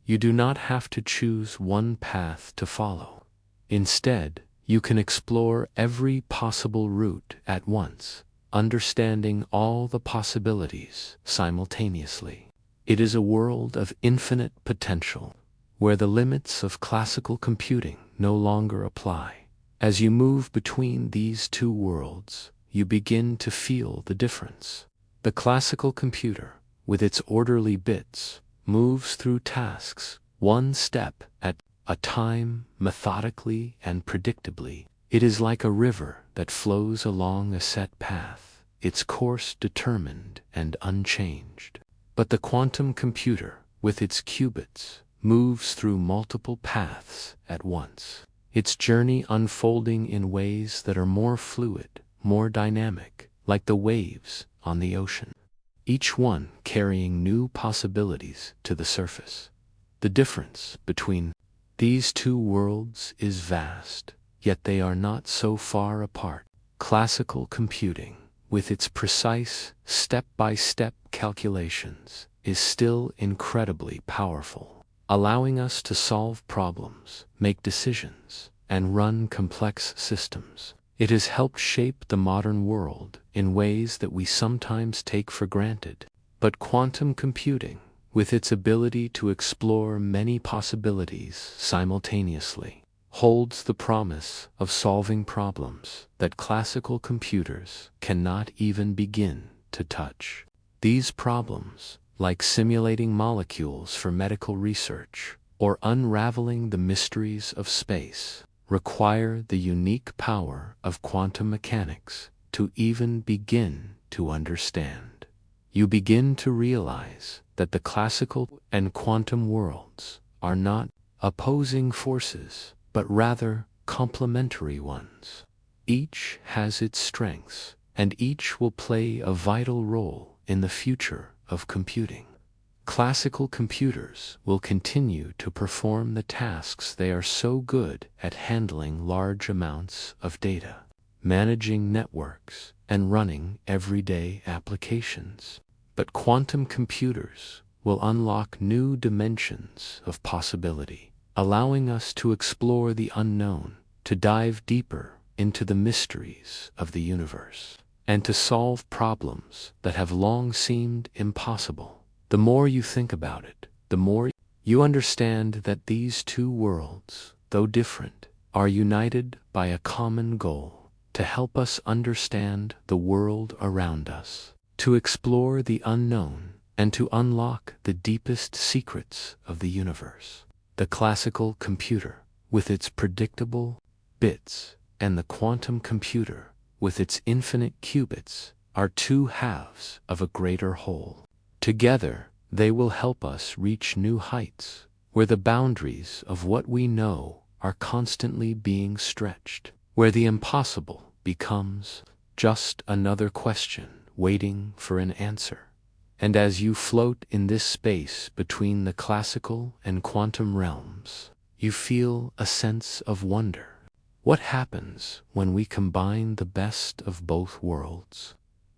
You do not have to choose one path to follow. Instead, you can explore every possible route at once, understanding all the possibilities simultaneously. It is a world of infinite potential, where the limits of classical computing no longer apply. As you move between these two worlds, you begin to feel the difference. The classical computer, with its orderly bits, moves through tasks one step at a time, methodically and predictably. It is like a river that flows along a set path, its course determined and unchanged. But the quantum computer, with its qubits, moves through multiple paths at once, its journey unfolding in ways that are more fluid, more dynamic, like the waves on the ocean, each one carrying new possibilities to the surface. The difference between these two worlds is vast, yet they are not so far apart. Classical computing, with its precise, step-by-step calculations, is still incredibly powerful, allowing us to solve problems, make decisions, and run complex systems. It has helped shape the modern world in ways that we sometimes take for granted. But quantum computing, with its ability to explore many possibilities simultaneously, holds the promise of solving problems that classical computers cannot even begin to touch. These problems, like simulating molecules for medical research or unraveling the mysteries of space, require the unique power of quantum mechanics to even begin to understand. You begin to realize that the classical and quantum worlds are not opposing forces, but rather complementary ones. Each has its strengths, and each will play a vital role in the future of computing. Classical computers will continue to perform the tasks they are so good at handling: large amounts of data, managing networks, and running everyday applications. But quantum computers will unlock new dimensions of possibility, allowing us to explore the unknown, to dive deeper into the mysteries of the universe, and to solve problems that have long seemed impossible. The more you think about it, the more you understand that these two worlds, though different, are united by a common goal: to help us understand the world around us, to explore the unknown, and to unlock the deepest secrets of the universe. The classical computer, with its predictable bits, and the quantum computer, with its infinite qubits, are two halves of a greater whole. Together, they will help us reach new heights, where the boundaries of what we know are constantly being stretched, where the impossible becomes just another question waiting for an answer. And as you float in this space between the classical and quantum realms, you feel a sense of wonder. What happens when we combine the best of both worlds?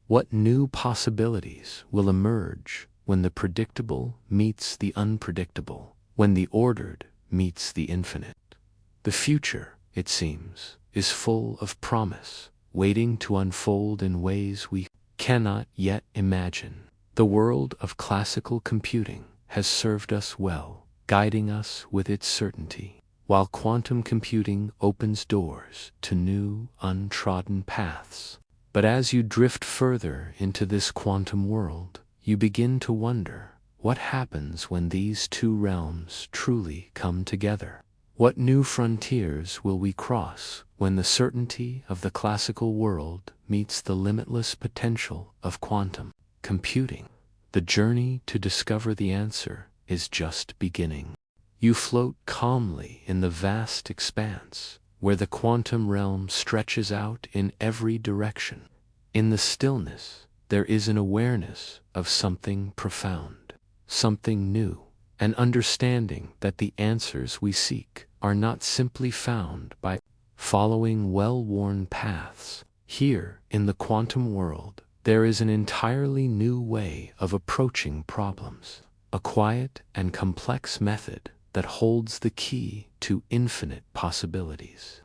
What new possibilities will emerge when the predictable meets the unpredictable, when the ordered meets the infinite? The future, it seems, is full of promise, waiting to unfold in ways we cannot yet imagine. The world of classical computing has served us well, guiding us with its certainty, while quantum computing opens doors to new, untrodden paths. But as you drift further into this quantum world, you begin to wonder, what happens when these two realms truly come together? What new frontiers will we cross when the certainty of the classical world meets the limitless potential of quantum computing? The journey to discover the answer is just beginning. You float calmly in the vast expanse, where the quantum realm stretches out in every direction. In the stillness, there is an awareness of something profound, something new, an understanding that the answers we seek are not simply found by following well-worn paths. Here, in the quantum world, there is an entirely new way of approaching problems, a quiet and complex method that holds the key to infinite possibilities.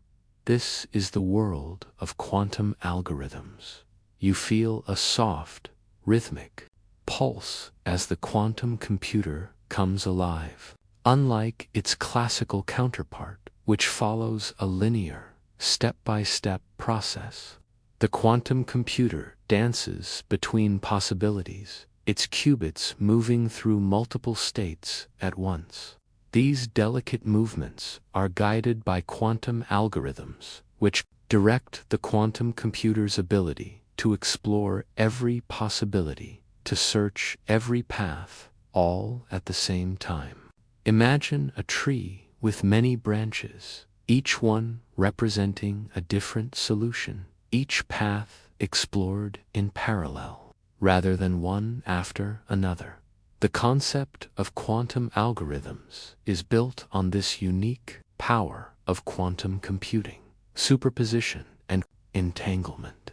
This is the world of quantum algorithms. You feel a soft, rhythmic pulse as the quantum computer comes alive. Unlike its classical counterpart, which follows a linear, step-by-step process, the quantum computer dances between possibilities, its qubits moving through multiple states at once. These delicate movements are guided by quantum algorithms, which direct the quantum computer's ability to explore every possibility, to search every path, all at the same time. Imagine a tree with many branches, each one representing a different solution, each path explored in parallel, rather than one after another. The concept of quantum algorithms is built on this unique power of quantum computing, superposition, and entanglement.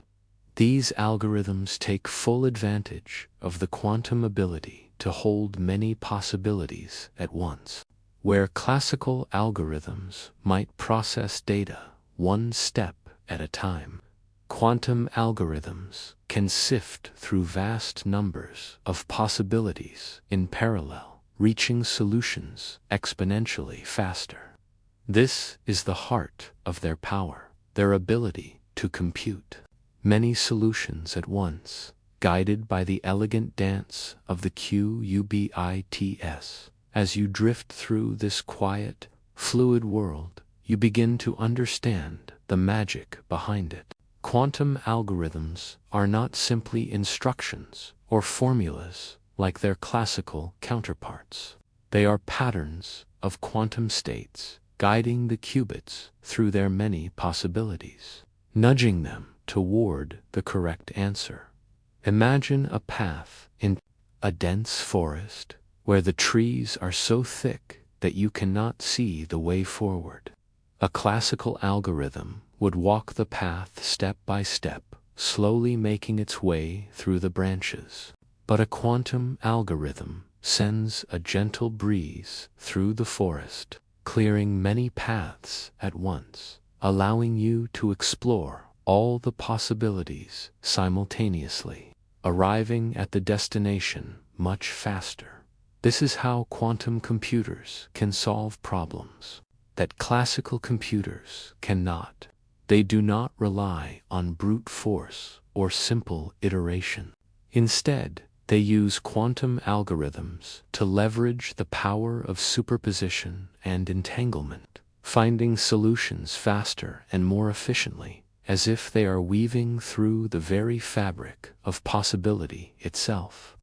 These algorithms take full advantage of the quantum ability to hold many possibilities at once. Where classical algorithms might process data one step at a time, quantum algorithms can sift through vast numbers of possibilities in parallel, reaching solutions exponentially faster. This is the heart of their power, their ability to compute many solutions at once, guided by the elegant dance of the Qubits. As you drift through this quiet, fluid world, you begin to understand the magic behind it. Quantum algorithms are not simply instructions or formulas like their classical counterparts. They are patterns of quantum states, guiding the qubits through their many possibilities, nudging them toward the correct answer. Imagine a path in a dense forest where the trees are so thick that you cannot see the way forward. A classical algorithm would walk the path step by step, slowly making its way through the branches. But a quantum algorithm sends a gentle breeze through the forest, clearing many paths at once, allowing you to explore all the possibilities simultaneously, arriving at the destination much faster. This is how quantum computers can solve problems that classical computers cannot. They do not rely on brute force or simple iteration. Instead, they use quantum algorithms to leverage the power of superposition and entanglement, finding solutions faster and more efficiently, as if they are weaving through the very fabric of possibility itself.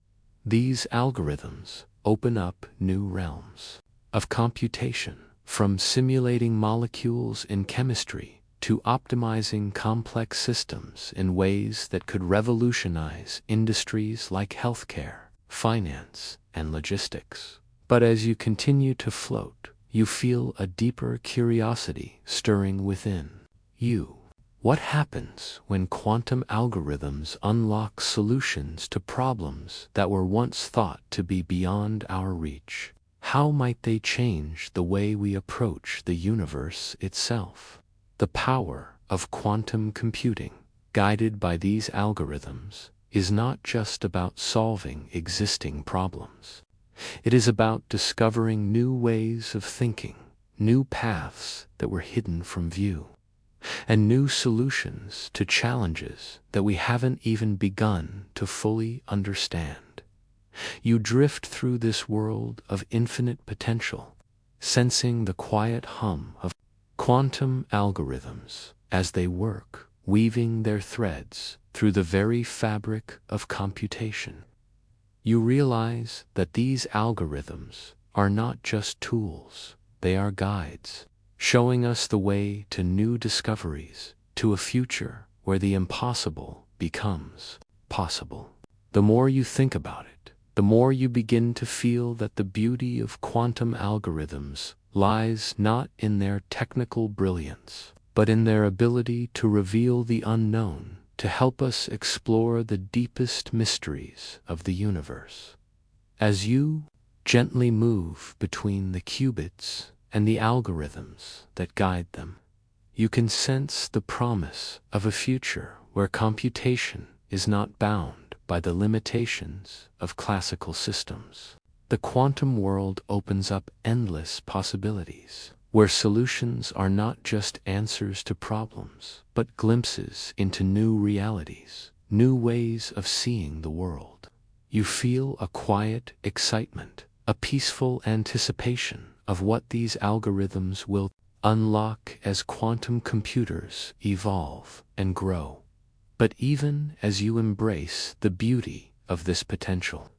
These algorithms open up new realms of computation, from simulating molecules in chemistry to optimizing complex systems in ways that could revolutionize industries like healthcare, finance, and logistics. But as you continue to float, you feel a deeper curiosity stirring within you. What happens when quantum algorithms unlock solutions to problems that were once thought to be beyond our reach? How might they change the way we approach the universe itself? The power of quantum computing, guided by these algorithms, is not just about solving existing problems. It is about discovering new ways of thinking, new paths that were hidden from view, and new solutions to challenges that we haven't even begun to fully understand. You drift through this world of infinite potential, sensing the quiet hum of quantum algorithms as they work, weaving their threads through the very fabric of computation. You realize that these algorithms are not just tools, they are guides, showing us the way to new discoveries, to a future where the impossible becomes possible. The more you think about it, the more you begin to feel that the beauty of quantum algorithms lies not in their technical brilliance, but in their ability to reveal the unknown, to help us explore the deepest mysteries of the universe. As you gently move between the qubits and the algorithms that guide them, you can sense the promise of a future where computation is not bound by the limitations of classical systems. The quantum world opens up endless possibilities, where solutions are not just answers to problems, but glimpses into new realities, new ways of seeing the world. You feel a quiet excitement, a peaceful anticipation of what these algorithms will unlock as quantum computers evolve and grow. But even as you embrace the beauty of this potential,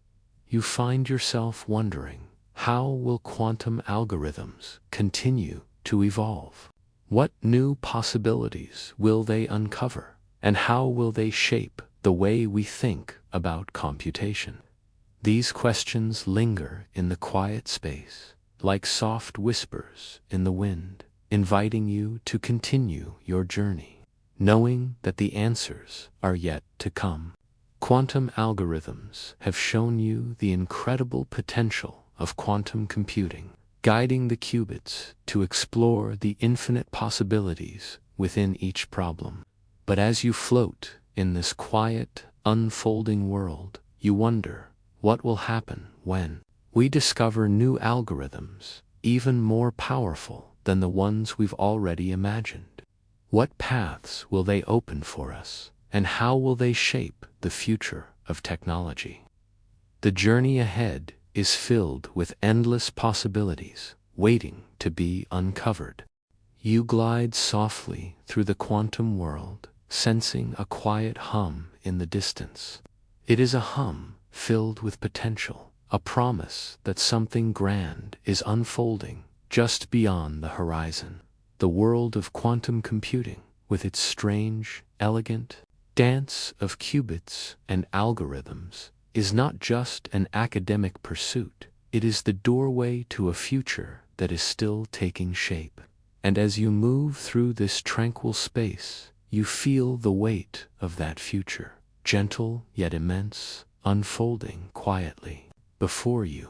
you find yourself wondering, how will quantum algorithms continue to evolve? What new possibilities will they uncover, and how will they shape the way we think about computation? These questions linger in the quiet space, like soft whispers in the wind, inviting you to continue your journey, knowing that the answers are yet to come. Quantum algorithms have shown you the incredible potential of quantum computing, guiding the qubits to explore the infinite possibilities within each problem. But as you float in this quiet, unfolding world, you wonder, what will happen when we discover new algorithms, even more powerful than the ones we've already imagined? What paths will they open for us, and how will they shape the future of technology? The journey ahead is filled with endless possibilities waiting to be uncovered. You glide softly through the quantum world, sensing a quiet hum in the distance. It is a hum filled with potential, a promise that something grand is unfolding just beyond the horizon. The world of quantum computing, with its strange, elegant dance of qubits and algorithms, is not just an academic pursuit. It is the doorway to a future that is still taking shape. And as you move through this tranquil space, you feel the weight of that future, gentle yet immense, unfolding quietly before you.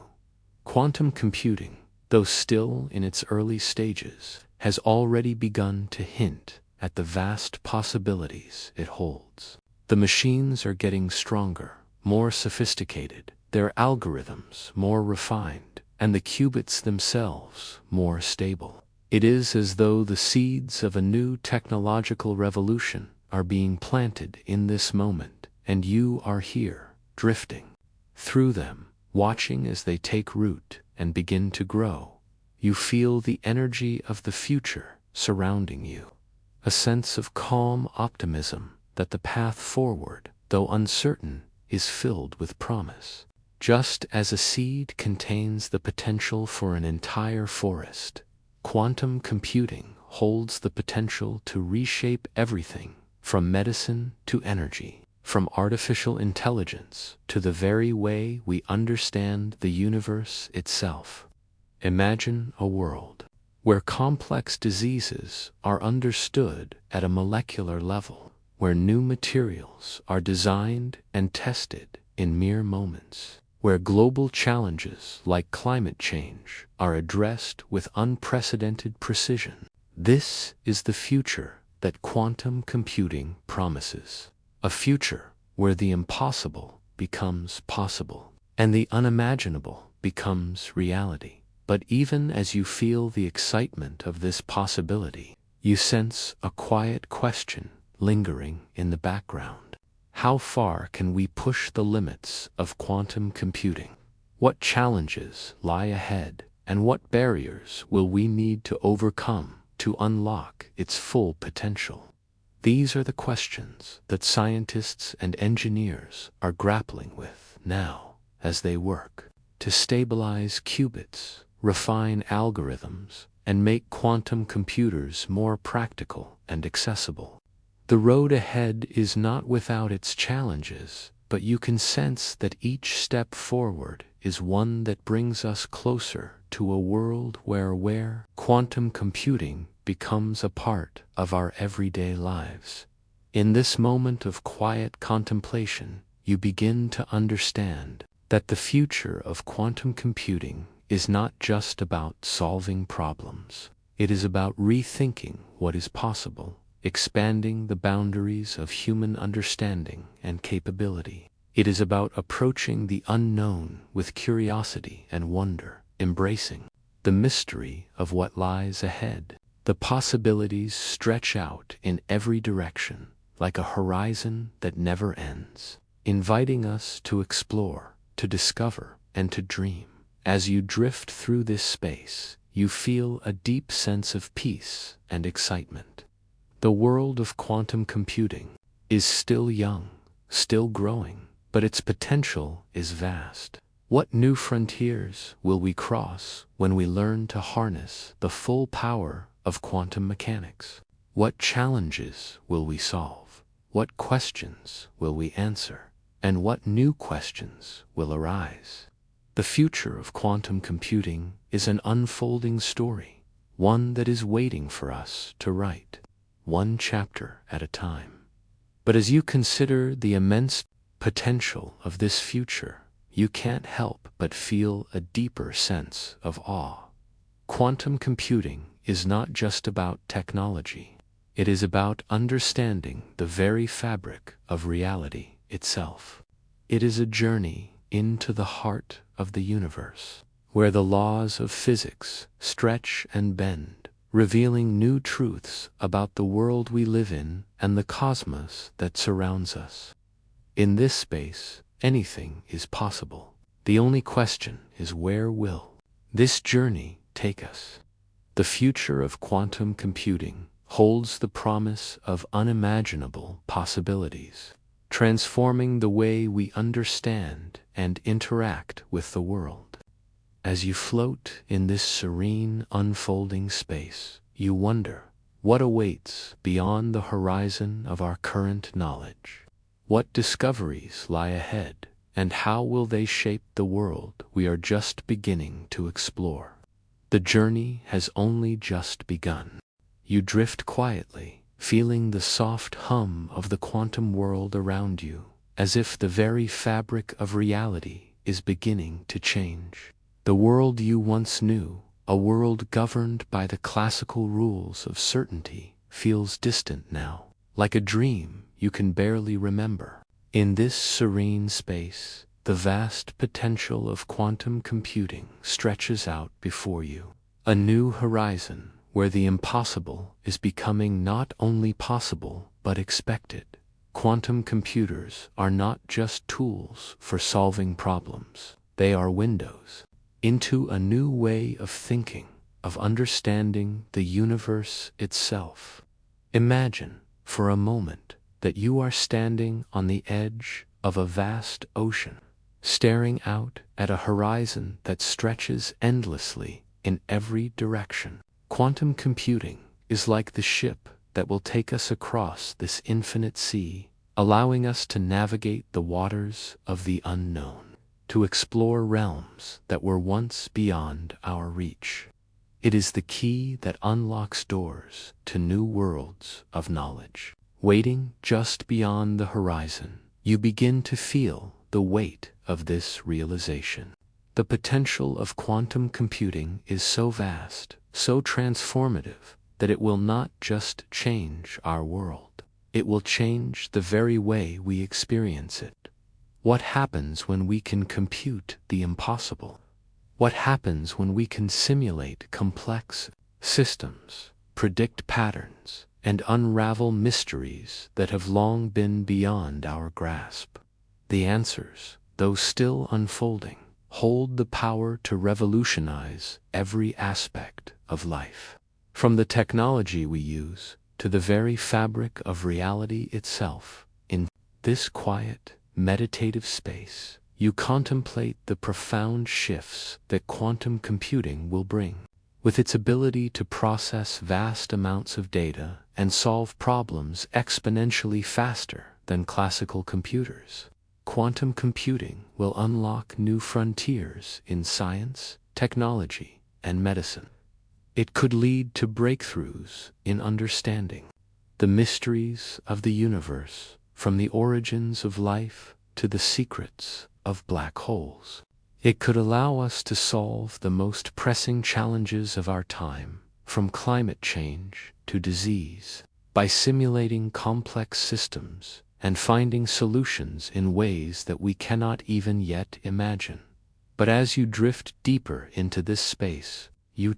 Quantum computing, though still in its early stages, has already begun to hint at the vast possibilities it holds. The machines are getting stronger, more sophisticated, their algorithms more refined, and the qubits themselves more stable. It is as though the seeds of a new technological revolution are being planted in this moment, and you are here, drifting through them, watching as they take root and begin to grow. You feel the energy of the future surrounding you, a sense of calm optimism that the path forward, though uncertain, is filled with promise. Just as a seed contains the potential for an entire forest, quantum computing holds the potential to reshape everything from medicine to energy, from artificial intelligence to the very way we understand the universe itself. Imagine a world where complex diseases are understood at a molecular level, where new materials are designed and tested in mere moments, where global challenges like climate change are addressed with unprecedented precision. This is the future that quantum computing promises. A future where the impossible becomes possible and the unimaginable becomes reality. But even as you feel the excitement of this possibility, you sense a quiet question lingering in the background. How far can we push the limits of quantum computing? What challenges lie ahead, and what barriers will we need to overcome to unlock its full potential? These are the questions that scientists and engineers are grappling with now as they work to stabilize qubits, refine algorithms, and make quantum computers more practical and accessible. The road ahead is not without its challenges, but you can sense that each step forward is one that brings us closer to a world where quantum computing becomes a part of our everyday lives. In this moment of quiet contemplation, you begin to understand that the future of quantum computing is not just about solving problems. It is about rethinking what is possible, expanding the boundaries of human understanding and capability. It is about approaching the unknown with curiosity and wonder, embracing the mystery of what lies ahead. The possibilities stretch out in every direction, like a horizon that never ends, inviting us to explore, to discover, and to dream. As you drift through this space, you feel a deep sense of peace and excitement. The world of quantum computing is still young, still growing, but its potential is vast. What new frontiers will we cross when we learn to harness the full power of quantum mechanics? What challenges will we solve? What questions will we answer? And what new questions will arise? The future of quantum computing is an unfolding story, one that is waiting for us to write, one chapter at a time. But as you consider the immense potential of this future, you can't help but feel a deeper sense of awe. Quantum computing is not just about technology. It is about understanding the very fabric of reality itself. It is a journey into the heart of the universe, where the laws of physics stretch and bend, revealing new truths about the world we live in and the cosmos that surrounds us. In this space, anything is possible. The only question is, where will this journey take us? The future of quantum computing holds the promise of unimaginable possibilities, transforming the way we understand and interact with the world. As you float in this serene, unfolding space, you wonder what awaits beyond the horizon of our current knowledge. What discoveries lie ahead, and how will they shape the world we are just beginning to explore? The journey has only just begun. You drift quietly, feeling the soft hum of the quantum world around you, as if the very fabric of reality is beginning to change. The world you once knew, a world governed by the classical rules of certainty, feels distant now, like a dream you can barely remember. In this serene space, the vast potential of quantum computing stretches out before you. A new horizon where the impossible is becoming not only possible but expected. Quantum computers are not just tools for solving problems. They are windows into a new way of thinking, of understanding the universe itself. Imagine, for a moment, that you are standing on the edge of a vast ocean, staring out at a horizon that stretches endlessly in every direction. Quantum computing is like the ship that will take us across this infinite sea, allowing us to navigate the waters of the unknown, to explore realms that were once beyond our reach. It is the key that unlocks doors to new worlds of knowledge. Waiting just beyond the horizon, you begin to feel the weight of this realization. The potential of quantum computing is so vast, so transformative, that it will not just change our world. It will change the very way we experience it. What happens when we can compute the impossible? What happens when we can simulate complex systems, predict patterns, and unravel mysteries that have long been beyond our grasp? The answers, though still unfolding, hold the power to revolutionize every aspect of life. From the technology we use to the very fabric of reality itself, in this quiet, meditative space, you contemplate the profound shifts that quantum computing will bring. With its ability to process vast amounts of data and solve problems exponentially faster than classical computers, quantum computing will unlock new frontiers in science, technology, and medicine. It could lead to breakthroughs in understanding the mysteries of the universe, from the origins of life to the secrets of black holes. It could allow us to solve the most pressing challenges of our time, from climate change to disease, by simulating complex systems and finding solutions in ways that we cannot even yet imagine. But as you drift deeper into this space, you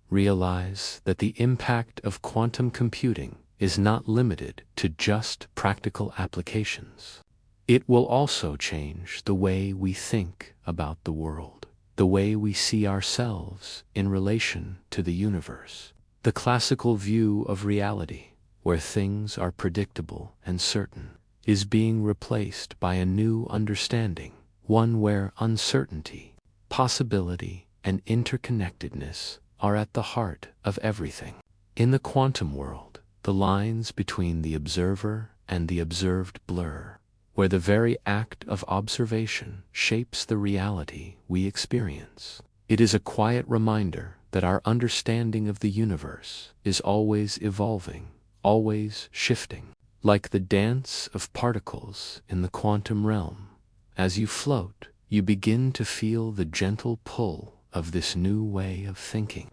realize that the impact of quantum computing is not limited to just practical applications. It will also change the way we think about the world, the way we see ourselves in relation to the universe. The classical view of reality, where things are predictable and certain, is being replaced by a new understanding, one where uncertainty, possibility, and interconnectedness are at the heart of everything. In the quantum world, the lines between the observer and the observed blur, where the very act of observation shapes the reality we experience. It is a quiet reminder that our understanding of the universe is always evolving, always shifting, like the dance of particles in the quantum realm. As you float, you begin to feel the gentle pull of this new way of thinking.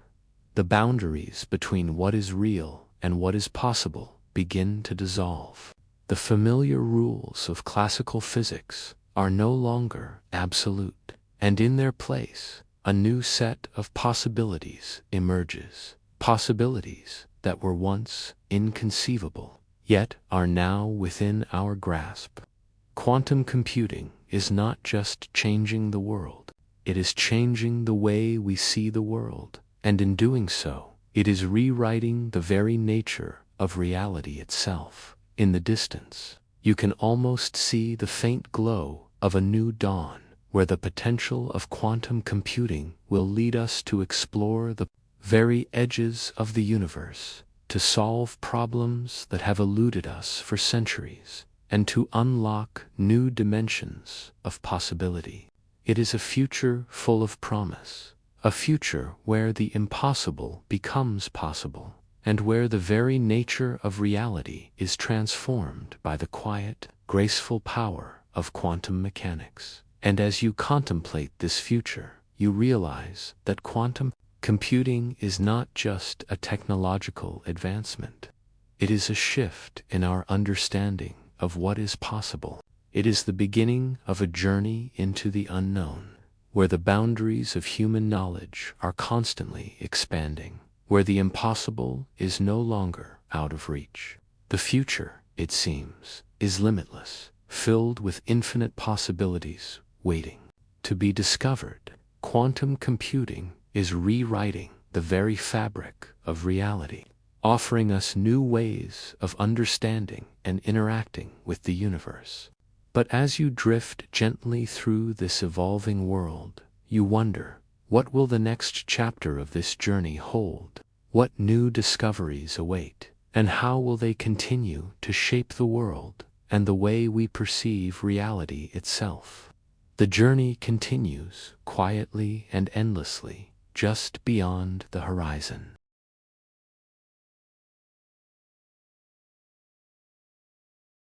The boundaries between what is real and what is possible begin to dissolve. The familiar rules of classical physics are no longer absolute, and in their place, a new set of possibilities emerges. Possibilities that were once inconceivable, yet are now within our grasp. Quantum computing is not just changing the world, it is changing the way we see the world, and in doing so, it is rewriting the very nature of reality itself. In the distance, you can almost see the faint glow of a new dawn, where the potential of quantum computing will lead us to explore the very edges of the universe, to solve problems that have eluded us for centuries, and to unlock new dimensions of possibility. It is a future full of promise, a future where the impossible becomes possible, and where the very nature of reality is transformed by the quiet, graceful power of quantum mechanics. And as you contemplate this future, you realize that quantum computing is not just a technological advancement. It is a shift in our understanding of what is possible. It is the beginning of a journey into the unknown, where the boundaries of human knowledge are constantly expanding, where the impossible is no longer out of reach. The future, it seems, is limitless, filled with infinite possibilities waiting to be discovered. Quantum computing is rewriting the very fabric of reality, offering us new ways of understanding and interacting with the universe. But as you drift gently through this evolving world, you wonder, what will the next chapter of this journey hold? What new discoveries await? And how will they continue to shape the world and the way we perceive reality itself? The journey continues quietly and endlessly, just beyond the horizon.